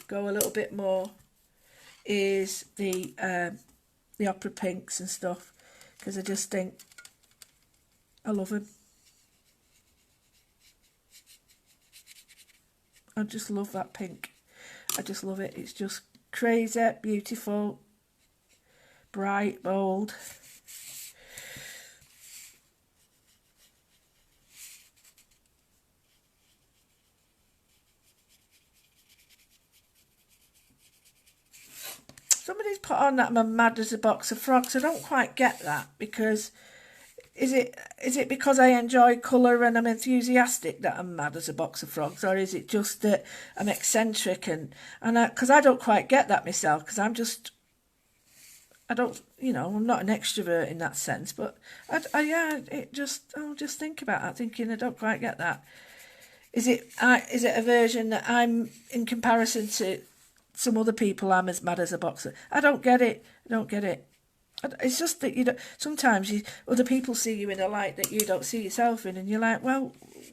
go a little bit more is the opera pinks and stuff, because I just think I love them. I just love that pink. I just love it. It's just crazy, beautiful, bright, bold. Somebody's put on that I'm mad as a box of frogs. I don't quite get that, because is it because I enjoy colour and I'm enthusiastic that I'm mad as a box of frogs, or is it just that I'm eccentric and because I don't quite get that myself, because I'm just, I don't, I'm not an extrovert in that sense, but I'll just think about that, thinking I don't quite get that. Is it a version that I'm, in comparison to some other people, I'm as mad as a box of, I don't get it. It's just that sometimes other people see you in a light that you don't see yourself in, and you're like, well,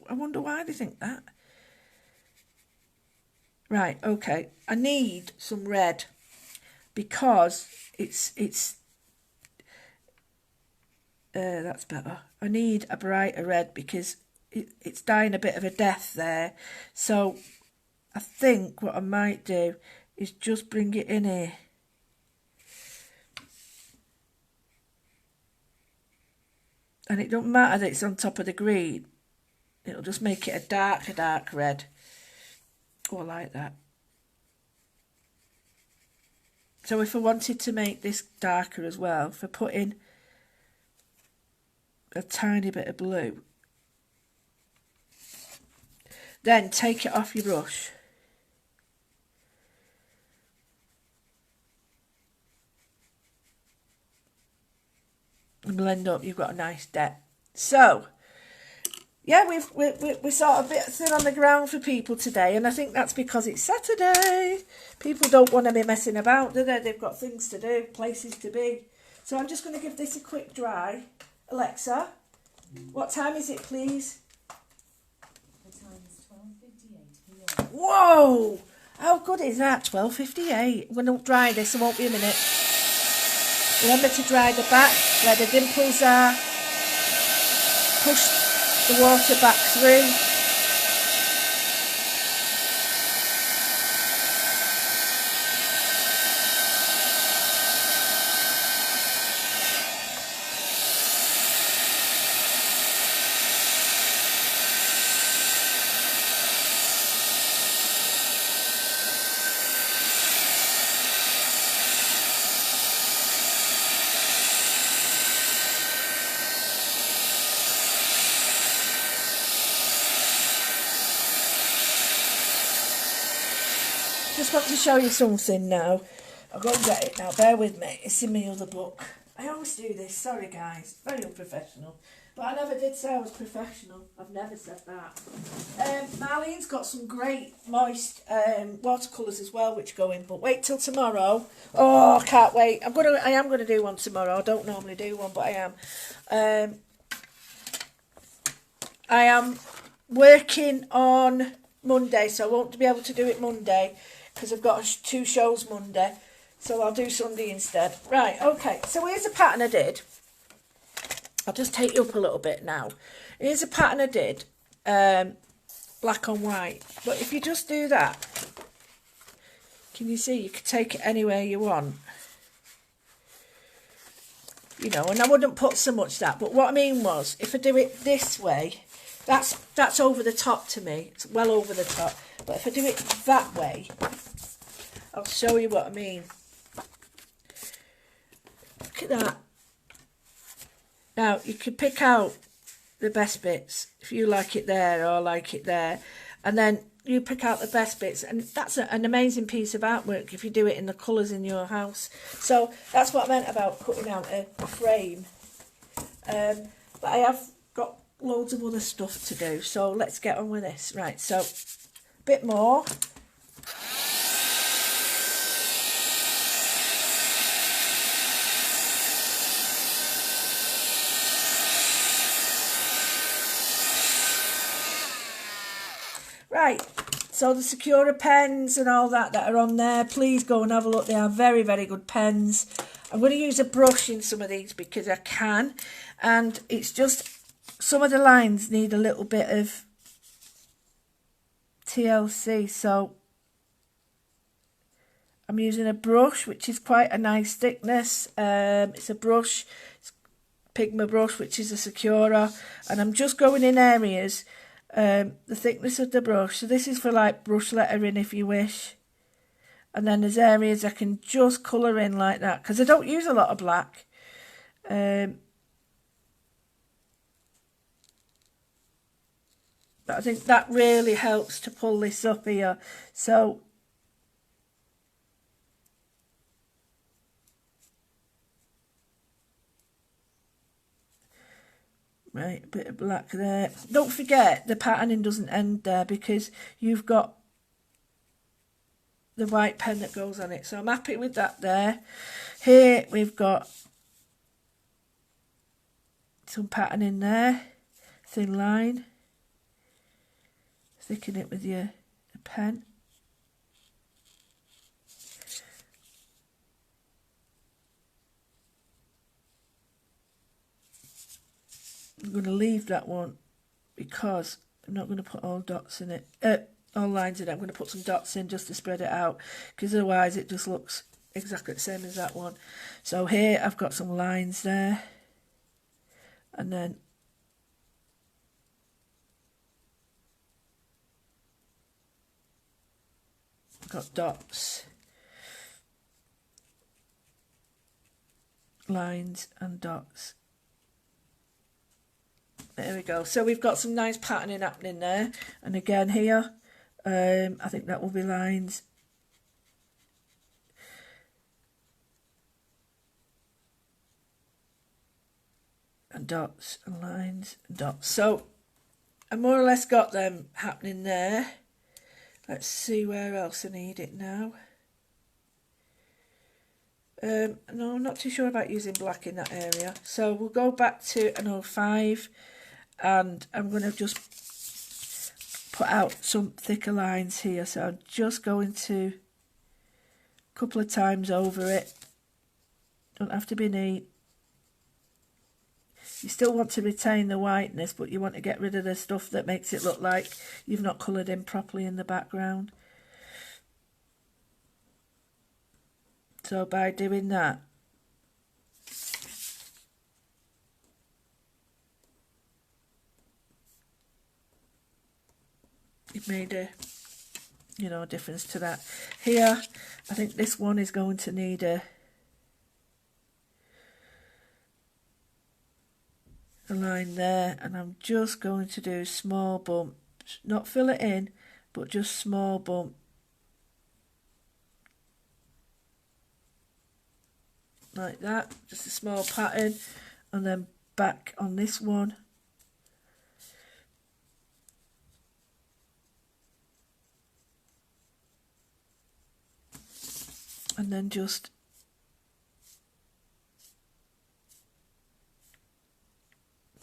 I wonder why they think that. Right, okay. I need some red, because it's that's better. I need a brighter red because it's dying a bit of a death there. So I think what I might do is just bring it in here. And it don't matter that it's on top of the green. It'll just make it a dark red. Oh, I like that. So if I wanted to make this darker as well, if I put in a tiny bit of blue, then take it off your brush. And blend up, you've got a nice depth. So, yeah, we're sort of a bit thin on the ground for people today, and I think that's because it's Saturday. People don't want to be messing about, do they? They've got things to do, places to be. So I'm just going to give this a quick dry. Alexa, what time is it, please? The time is 12:58 p.m. Whoa! How good is that? 12:58. I'm going to dry this, I won't be a minute. Remember to dry the back where the dimples are. Push the water back through. Just want to show you something now. I'll go and get it now. Bear with me. It's in my other book. I always do this. Sorry, guys. Very unprofessional. But I never did say I was professional. I've never said that. Marlene's got some great moist watercolours as well, which go in. But wait till tomorrow. Oh, I can't wait. I am gonna do one tomorrow. I don't normally do one, but I am. I am working on Monday, so I won't be able to do it Monday because I've got 2 shows Monday, so I'll do Sunday instead. Right, okay, so here's a pattern I did. I'll just take you up a little bit now. Here's a pattern I did, black on white, but if you just do that, can you see, you can take it anywhere you want. You know, and I wouldn't put so much that, but what I mean was, if I do it this way, that's over the top to me. It's well over the top. But if I do it that way, I'll show you what I mean. Look at that. Now, you can pick out the best bits if you like it there or like it there. And then you pick out the best bits. And that's an amazing piece of artwork if you do it in the colours in your house. So that's what I meant about cutting out a frame. But I have got loads of other stuff to do, so let's get on with this. Right, so a bit more. Right, so the Secura pens and all that are on there, please go and have a look. They are very, very good pens. I'm going to use a brush in some of these because I can, and it's just some of the lines need a little bit of TLC, so I'm using a brush which is quite a nice thickness. It's a brush, it's Pigma brush, which is a Secura, and I'm just going in areas, the thickness of the brush. So this is for like brush lettering if you wish, and then there's areas I can just colour in like that because I don't use a lot of black. But I think that really helps to pull this up here. So right, a bit of black there. Don't forget the patterning doesn't end there because you've got the white pen that goes on it. So I'm happy with that there. Here we've got some patterning there, thin line. Thicken it with your pen. I'm going to leave that one because I'm not going to put all dots in it, all lines in it. I'm going to put some dots in just to spread it out because otherwise it just looks exactly the same as that one. So here I've got some lines there, and then got dots, lines and dots. There we go. So we've got some nice patterning happening there. And again here, I think that will be lines. And dots and lines and dots. So I more or less got them happening there. Let's see where else I need it now. No, I'm not too sure about using black in that area. So we'll go back to an 05 and I'm going to just put out some thicker lines here. So I'm just going to a couple of times over it. Don't have to be neat. You still want to retain the whiteness, but you want to get rid of the stuff that makes it look like you've not coloured in properly in the background. So by doing that, it made a, you know, difference to that. Here, I think this one is going to need a line there, and I'm just going to do small bumps, not fill it in, but just small bump. Like that, just a small pattern, and then back on this one. And then just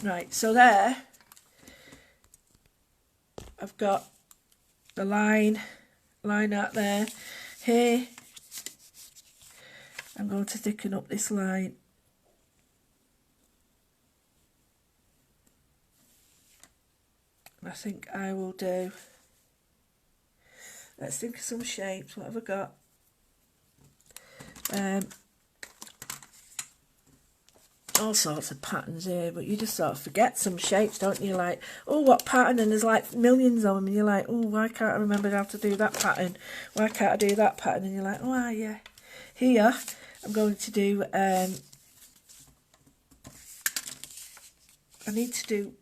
right, so there I've got the line out there. Here I'm going to thicken up this line. I think I will do, let's think of some shapes. What have I got? All sorts of patterns here, but you just sort of forget some shapes, don't you? Like, oh, what pattern? And there's like millions of them, and you're like, oh, why can't I remember how to do that pattern? Why can't I do that pattern? And you're like, oh, yeah. Here, I'm going to do, I need to do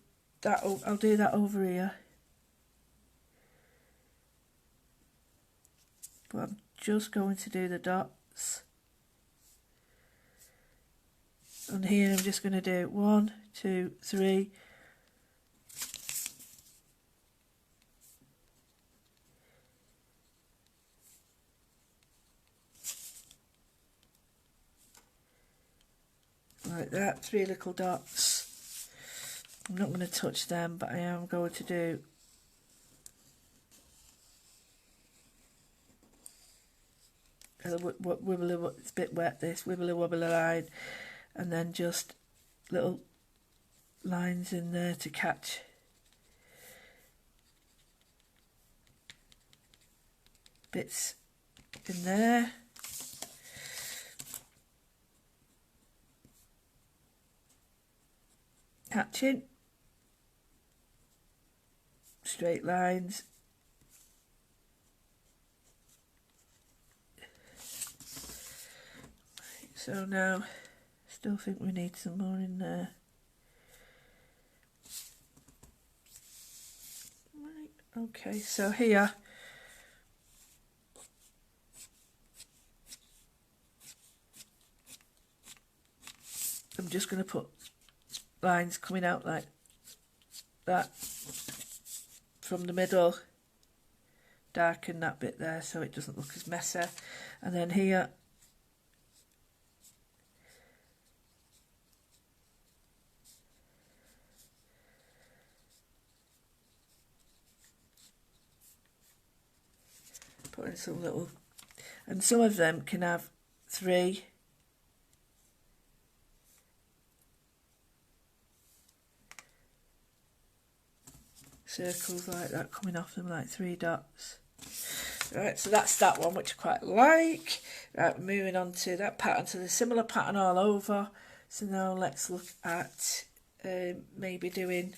that, I'll do that over here. But I'm just going to do the dots. And here I'm just going to do 1, 2, 3. Like that, 3 little dots. I'm not going to touch them, but I am going to do wibbly, it's a bit wet this, wibbly wobbly line, and then just little lines in there to catch bits in there. Catching straight lines. So now, still think we need some more in there. Right, okay, so here, I'm just going to put lines coming out like that from the middle, darken that bit there so it doesn't look as messy, and then here put in some little, and some of them can have 3 circles like that coming off them, like 3 dots. Right, so that's that one, which I quite like. Right, moving on to that pattern. So there's a similar pattern all over. So now let's look at maybe doing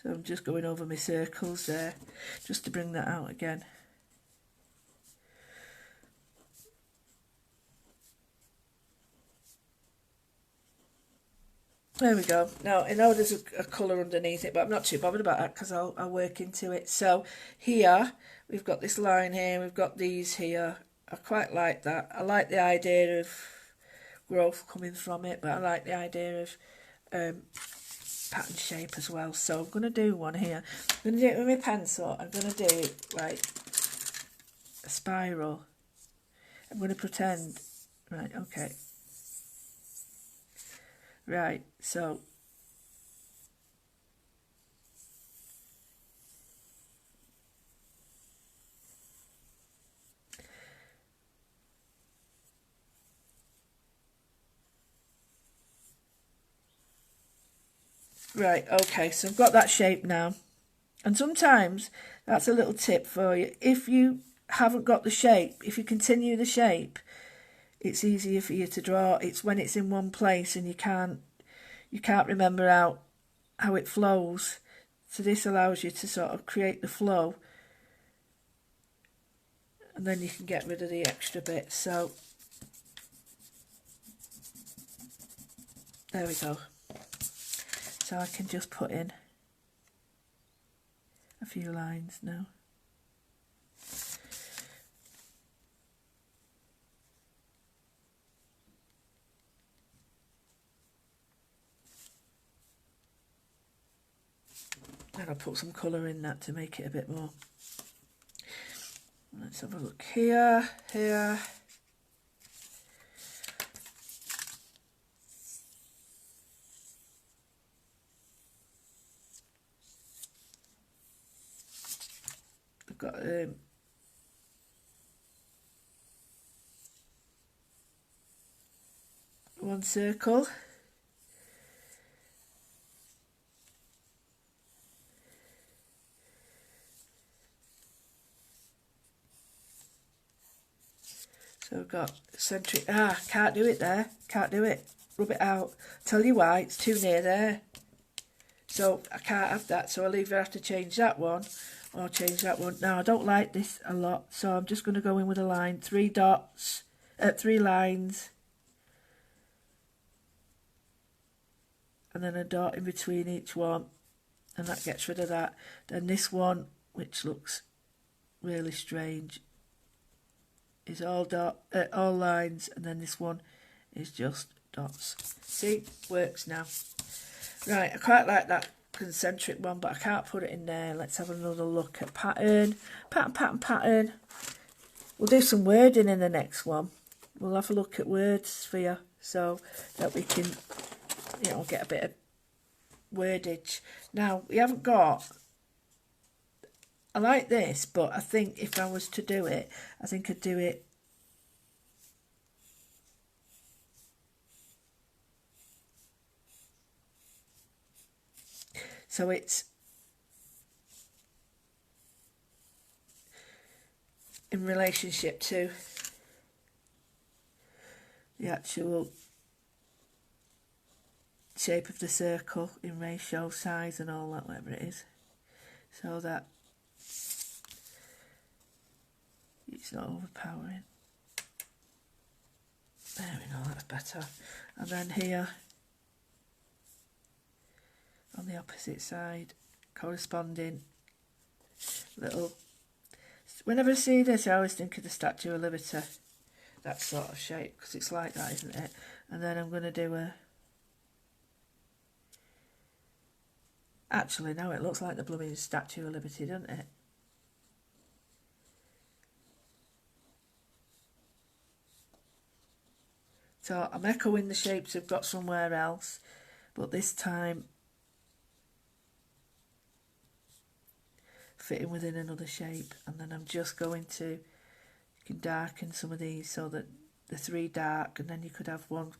so I'm just going over my circles there, just to bring that out again. There we go. Now, I know there's a colour underneath it, but I'm not too bothered about that because I'll work into it. So here, we've got this line here, we've got these here. I quite like that. I like the idea of growth coming from it, but I like the idea of pattern shape as well. So I'm going to do one here. I'm going to do it with my pencil. I'm going to do like a spiral. I'm going to pretend, right, okay. Right, so right, okay, so I've got that shape now. And sometimes that's a little tip for you. If you haven't got the shape, if you continue the shape, it's easier for you to draw. It's when it's in one place and you can't remember how it flows. So this allows you to sort of create the flow, and then you can get rid of the extra bits. So there we go. So I can just put in a few lines now. And I'll put some colour in that to make it a bit more. Let's have a look here, here. I've got one circle. So I've got centric. Can't do it there. Can't do it. Rub it out. Tell you why, it's too near there. So I can't have that. So I'll either have to change that one or change that one. Now I don't like this a lot, so I'm just going to go in with a line. 3 dots, 3 lines. And then a dot in between each one. And that gets rid of that. Then this one, which looks really strange, is all lines, and then this one is just dots. See, works now. Right, I quite like that concentric one, but I can't put it in there. Let's have another look at pattern. Pattern. We'll do some wording in the next one. We'll have a look at words for you so that we can, get a bit of wordage. Now, we haven't got... I like this, but I think if I was to do it, I think I'd do it so it's in relationship to the actual shape of the circle in ratio, size and all that, whatever it is, so that it's not overpowering. There we go, that's better. And then here, on the opposite side, corresponding little... Whenever I see this, I always think of the Statue of Liberty, that sort of shape, because it's like that, isn't it? And then I'm going to do a... Actually, no, it looks like the blooming Statue of Liberty, doesn't it? So I'm echoing the shapes I've got somewhere else, but this time fitting within another shape. And then I'm just going to, you can darken some of these so that the 3 dark, and then you could have 1,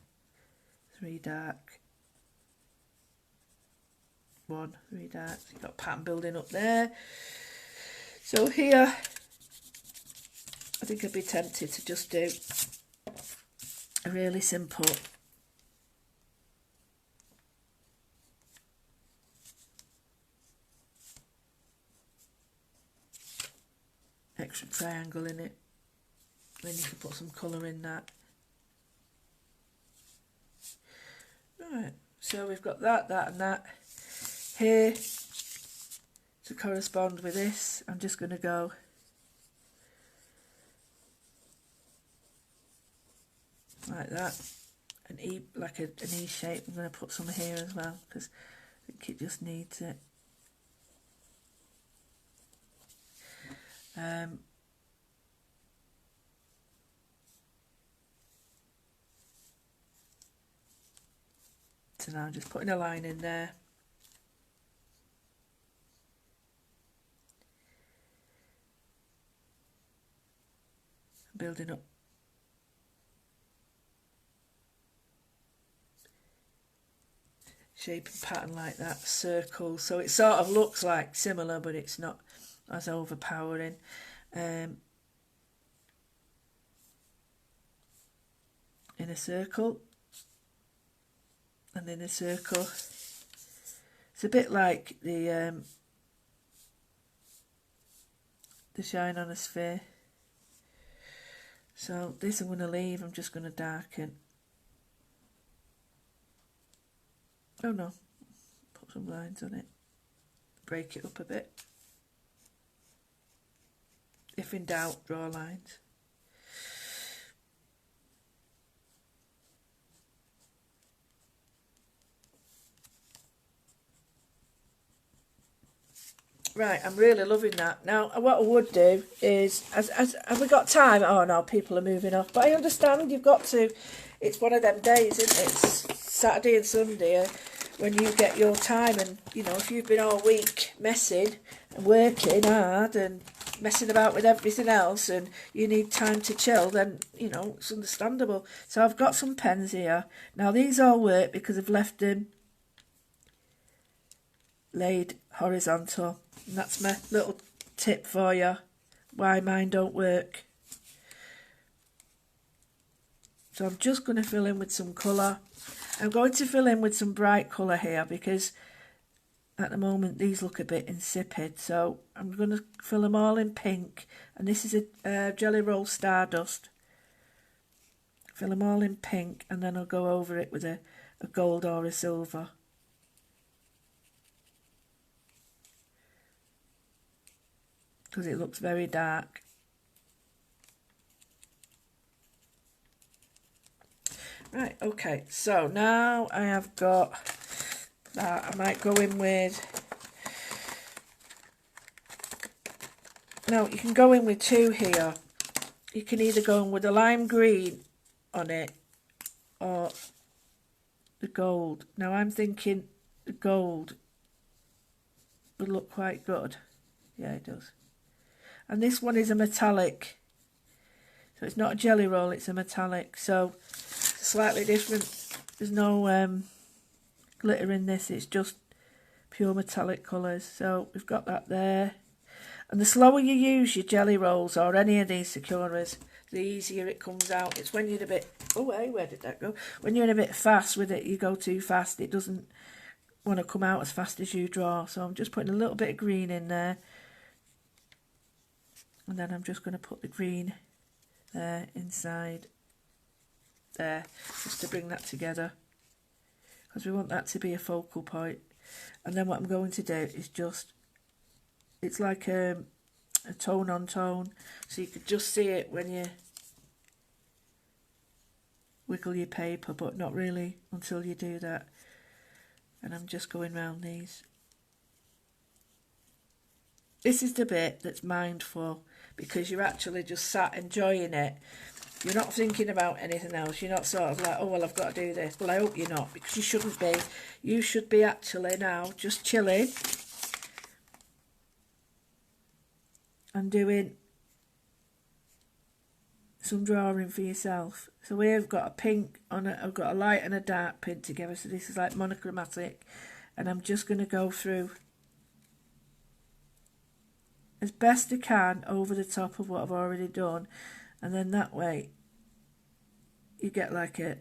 3 dark, 1, 3 dark. So you've got pattern building up there. So here, I think I'd be tempted to just do a really simple extra triangle in it. Then you can put some colour in that. Right, so we've got that and that. Here, to correspond with this, I'm just going to go like that, like an E shape. I'm going to put some here as well, because think it just needs it. So now I'm just putting a line in there. Building up. Shape and pattern like that, circle. So it sort of looks like similar, but it's not as overpowering. In a circle. And in a circle. It's a bit like the shine on a sphere. So this I'm going to leave, I'm just going to darken. Oh no, put some lines on it. Break it up a bit. If in doubt, draw lines. Right, I'm really loving that. Now, what I would do is, have we got time? Oh no, people are moving off. But I understand you've got to. It's one of them days, isn't it? It's Saturday and Sunday when you get your time. And, you know, if you've been all week messing and working hard and messing about with everything else and you need time to chill, then, you know, it's understandable. So I've got some pens here. Now, these all work because I've left them laid horizontal. And that's my little tip for you, why mine don't work. So I'm just going to fill in with some colour. I'm going to fill in with some bright colour here because at the moment these look a bit insipid. So I'm going to fill them all in pink. And this is a Jelly Roll Stardust. Fill them all in pink and then I'll go over it with a gold or a silver. Because it looks very dark. Right, okay, so now I have got that. I might go in with, no, you can go in with two here. You can either go in with a lime green on it or the gold. Now I'm thinking the gold would look quite good. Yeah, it does. And this one is a metallic. So it's not a jelly roll, it's a metallic. So it's slightly different. There's no glitter in this, it's just pure metallic colours. So we've got that there. And the slower you use your jelly rolls or any of these Sakuras, the easier it comes out. It's when you're a bit, oh hey, where did that go? When you're a bit fast with it, you go too fast, it doesn't want to come out as fast as you draw. So I'm just putting a little bit of green in there. And then I'm just going to put the green there inside there, just to bring that together. Because we want that to be a focal point. And then what I'm going to do is just, it's like a tone on tone. So you could just see it when you wiggle your paper, but not really until you do that. And I'm just going round these. This is the bit that's mindful, because you're actually just sat enjoying it. You're not thinking about anything else. You're not sort of like, oh, well, I've got to do this. Well, I hope you're not, because you shouldn't be. You should be actually now just chilling and doing some drawing for yourself. So we've got a pink on it. I've got a light and a dark pink together. So this is like monochromatic. And I'm just going to go through as best I can over the top of what I've already done, and then that way you get like a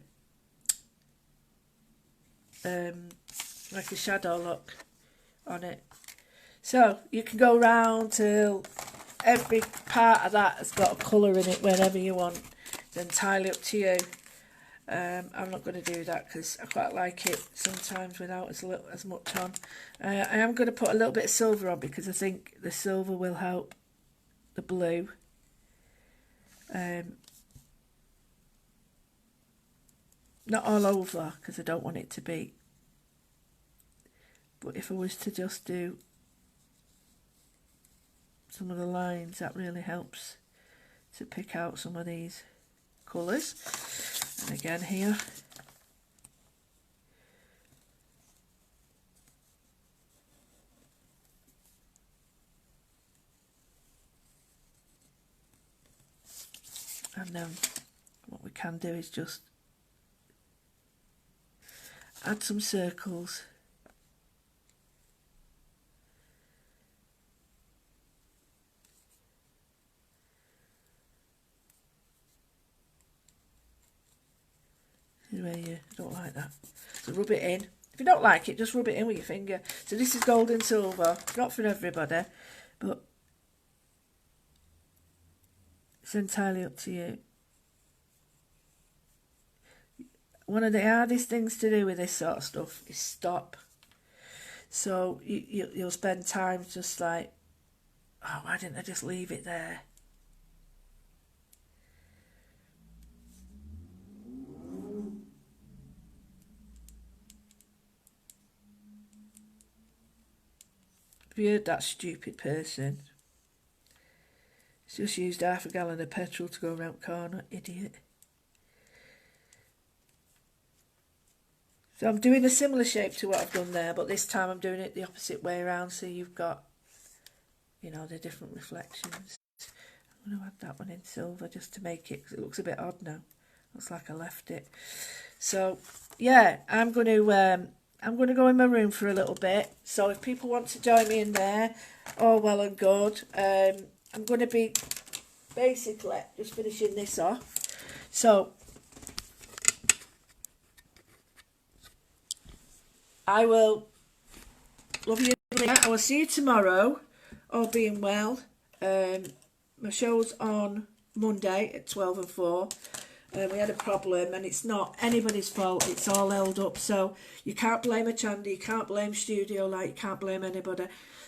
shadow look on it. So you can go round till every part of that has got a colour in it wherever you want. It's entirely up to you. I'm not going to do that because I quite like it sometimes without as much on. I am going to put a little bit of silver on because I think the silver will help the blue. Not all over because I don't want it to be But if I was to just do some of the lines, that really helps to pick out some of these colours. And again here, and then what we can do is just add some circles. Where you don't like that, so rub it in. If you don't like it, just rub it in with your finger. So this is gold and silver, not for everybody, but it's entirely up to you. One of the hardest things to do with this sort of stuff is stop. So you'll spend time just like, oh, why didn't I just leave it there? Have you heard that stupid person? He's just used half a gallon of petrol to go around the corner, idiot. So I'm doing a similar shape to what I've done there, but this time I'm doing it the opposite way around, so you've got, you know, the different reflections. I'm going to add that one in silver just to make it, because it looks a bit odd now. Looks like I left it. So, yeah, I'm going to go in my room for a little bit. So if people want to join me in there, all well and good. I'm going to be basically just finishing this off. So I will love you. I will see you tomorrow, all being well. My show's on Monday at 12 and 4. We had a problem, and it's not anybody's fault. It's all held up, so you can't blame a Chandy, you can't blame Studio Light, you can't blame anybody.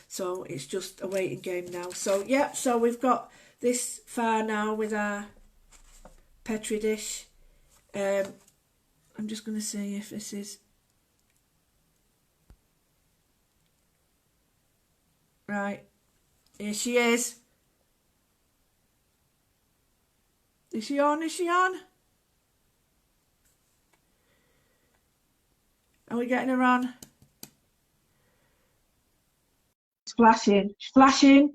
So it's just a waiting game now. So yeah, so we've got this far now with our Petri dish. I'm just going to see if this is right. Here she is. Is she on? Is she on? Are we getting her on? It's flashing. It's flashing.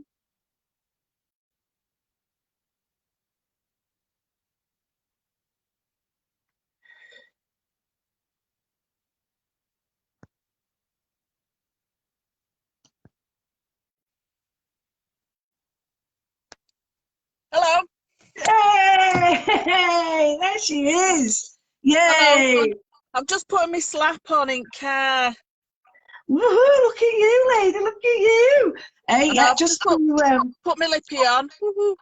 Hello. Hey, there she is. Yay. Hello. I'm just putting my slap on in car. Woohoo, look at you, lady, look at you. Hey, And yeah, I've just put to, my lippy on. Woohoo.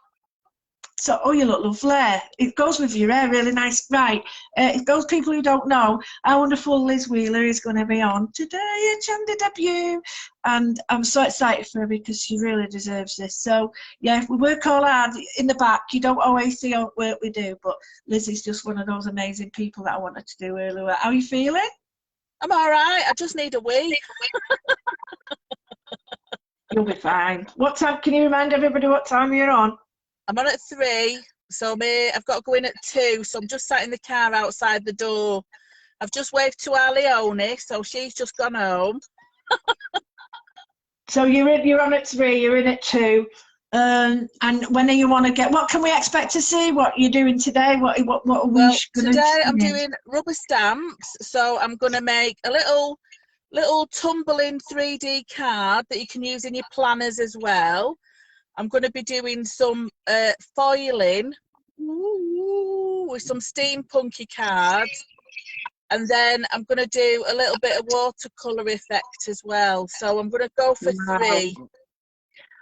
so, oh, you look lovely. It goes with your hair, really nice. Right, it goes, people who don't know, our wonderful Liz Wheeler is going to be on today at Chandy Debut. And I'm so excited for her because she really deserves this. So, yeah, we work all hard in the back. You don't always see what work we do, but Liz is just one of those amazing people that I wanted to do earlier. How are you feeling? I'm all right. I just need a wee. You'll be fine. What time, can you remind everybody what time you're on? I'm on at 3, so I've got to go in at 2, so I'm just sat in the car outside the door. I've just waved to our Leonie, so she's just gone home. So you're on at 3, you're in at 2, and when do you want to get? What can we expect to see? What you're doing today? What are we Well, going to? today I'm doing rubber stamps, so I'm going to make a little tumbling 3D card that you can use in your planners as well. I'm going to be doing some foiling with some steampunky cards, and then I'm going to do a little bit of watercolour effect as well. So I'm going to go for 3.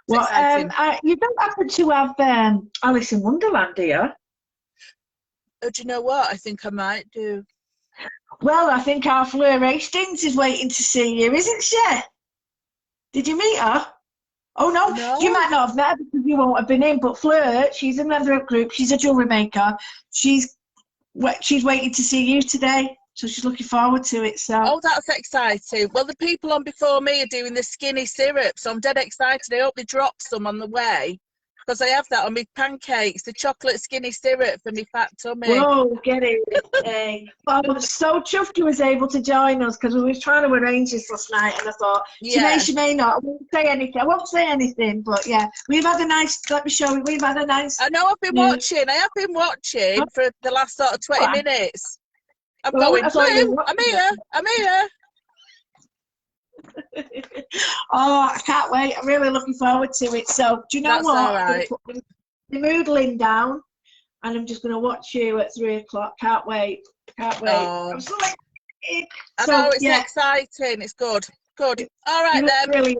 Well, you don't happen to have Alice in Wonderland, do you? Oh, do you know what? I think I might do. Well, I think our Fleur Hastings is waiting to see you, isn't she? Did you meet her? Oh, no, you might not have met her because you won't have been in, but Fleur, she's a member of group, she's a jewellery maker. She's waiting to see you today. So she's looking forward to it. So Oh, that's exciting. Well, the people on before me are doing the skinny syrup, so I'm dead excited. I hope they drop some on the way, because I have that on my pancakes, the chocolate skinny syrup for my fat tummy. whoa, get it. Well, I was so chuffed you was able to join us because we were trying to arrange this last night, and I thought, Yeah. she may not. I won't say anything. I won't say anything, but yeah, we've had a nice. Let me show you. We've had a nice. I know I've been watching. I have been watching for the last sort of 20 minutes. I'm going, I thought you Lou, were I'm here, I'm here. Oh, I can't wait. I'm really looking forward to it. So, do you know That's what? all I'm right. going to put the moodling down, and I'm just going to watch you at 3 o'clock. Can't wait. Can't wait. Oh. I'm so excited. I So, know, it's yeah, exciting. It's good. Good. All right, you look then. brilliant.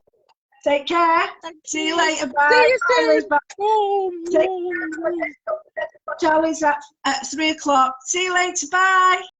Take care. Thank See you you. later. See Bye. you Bye, soon. Liz. Bye. Oh, Take Charlie's at 3 o'clock. See you later. Bye.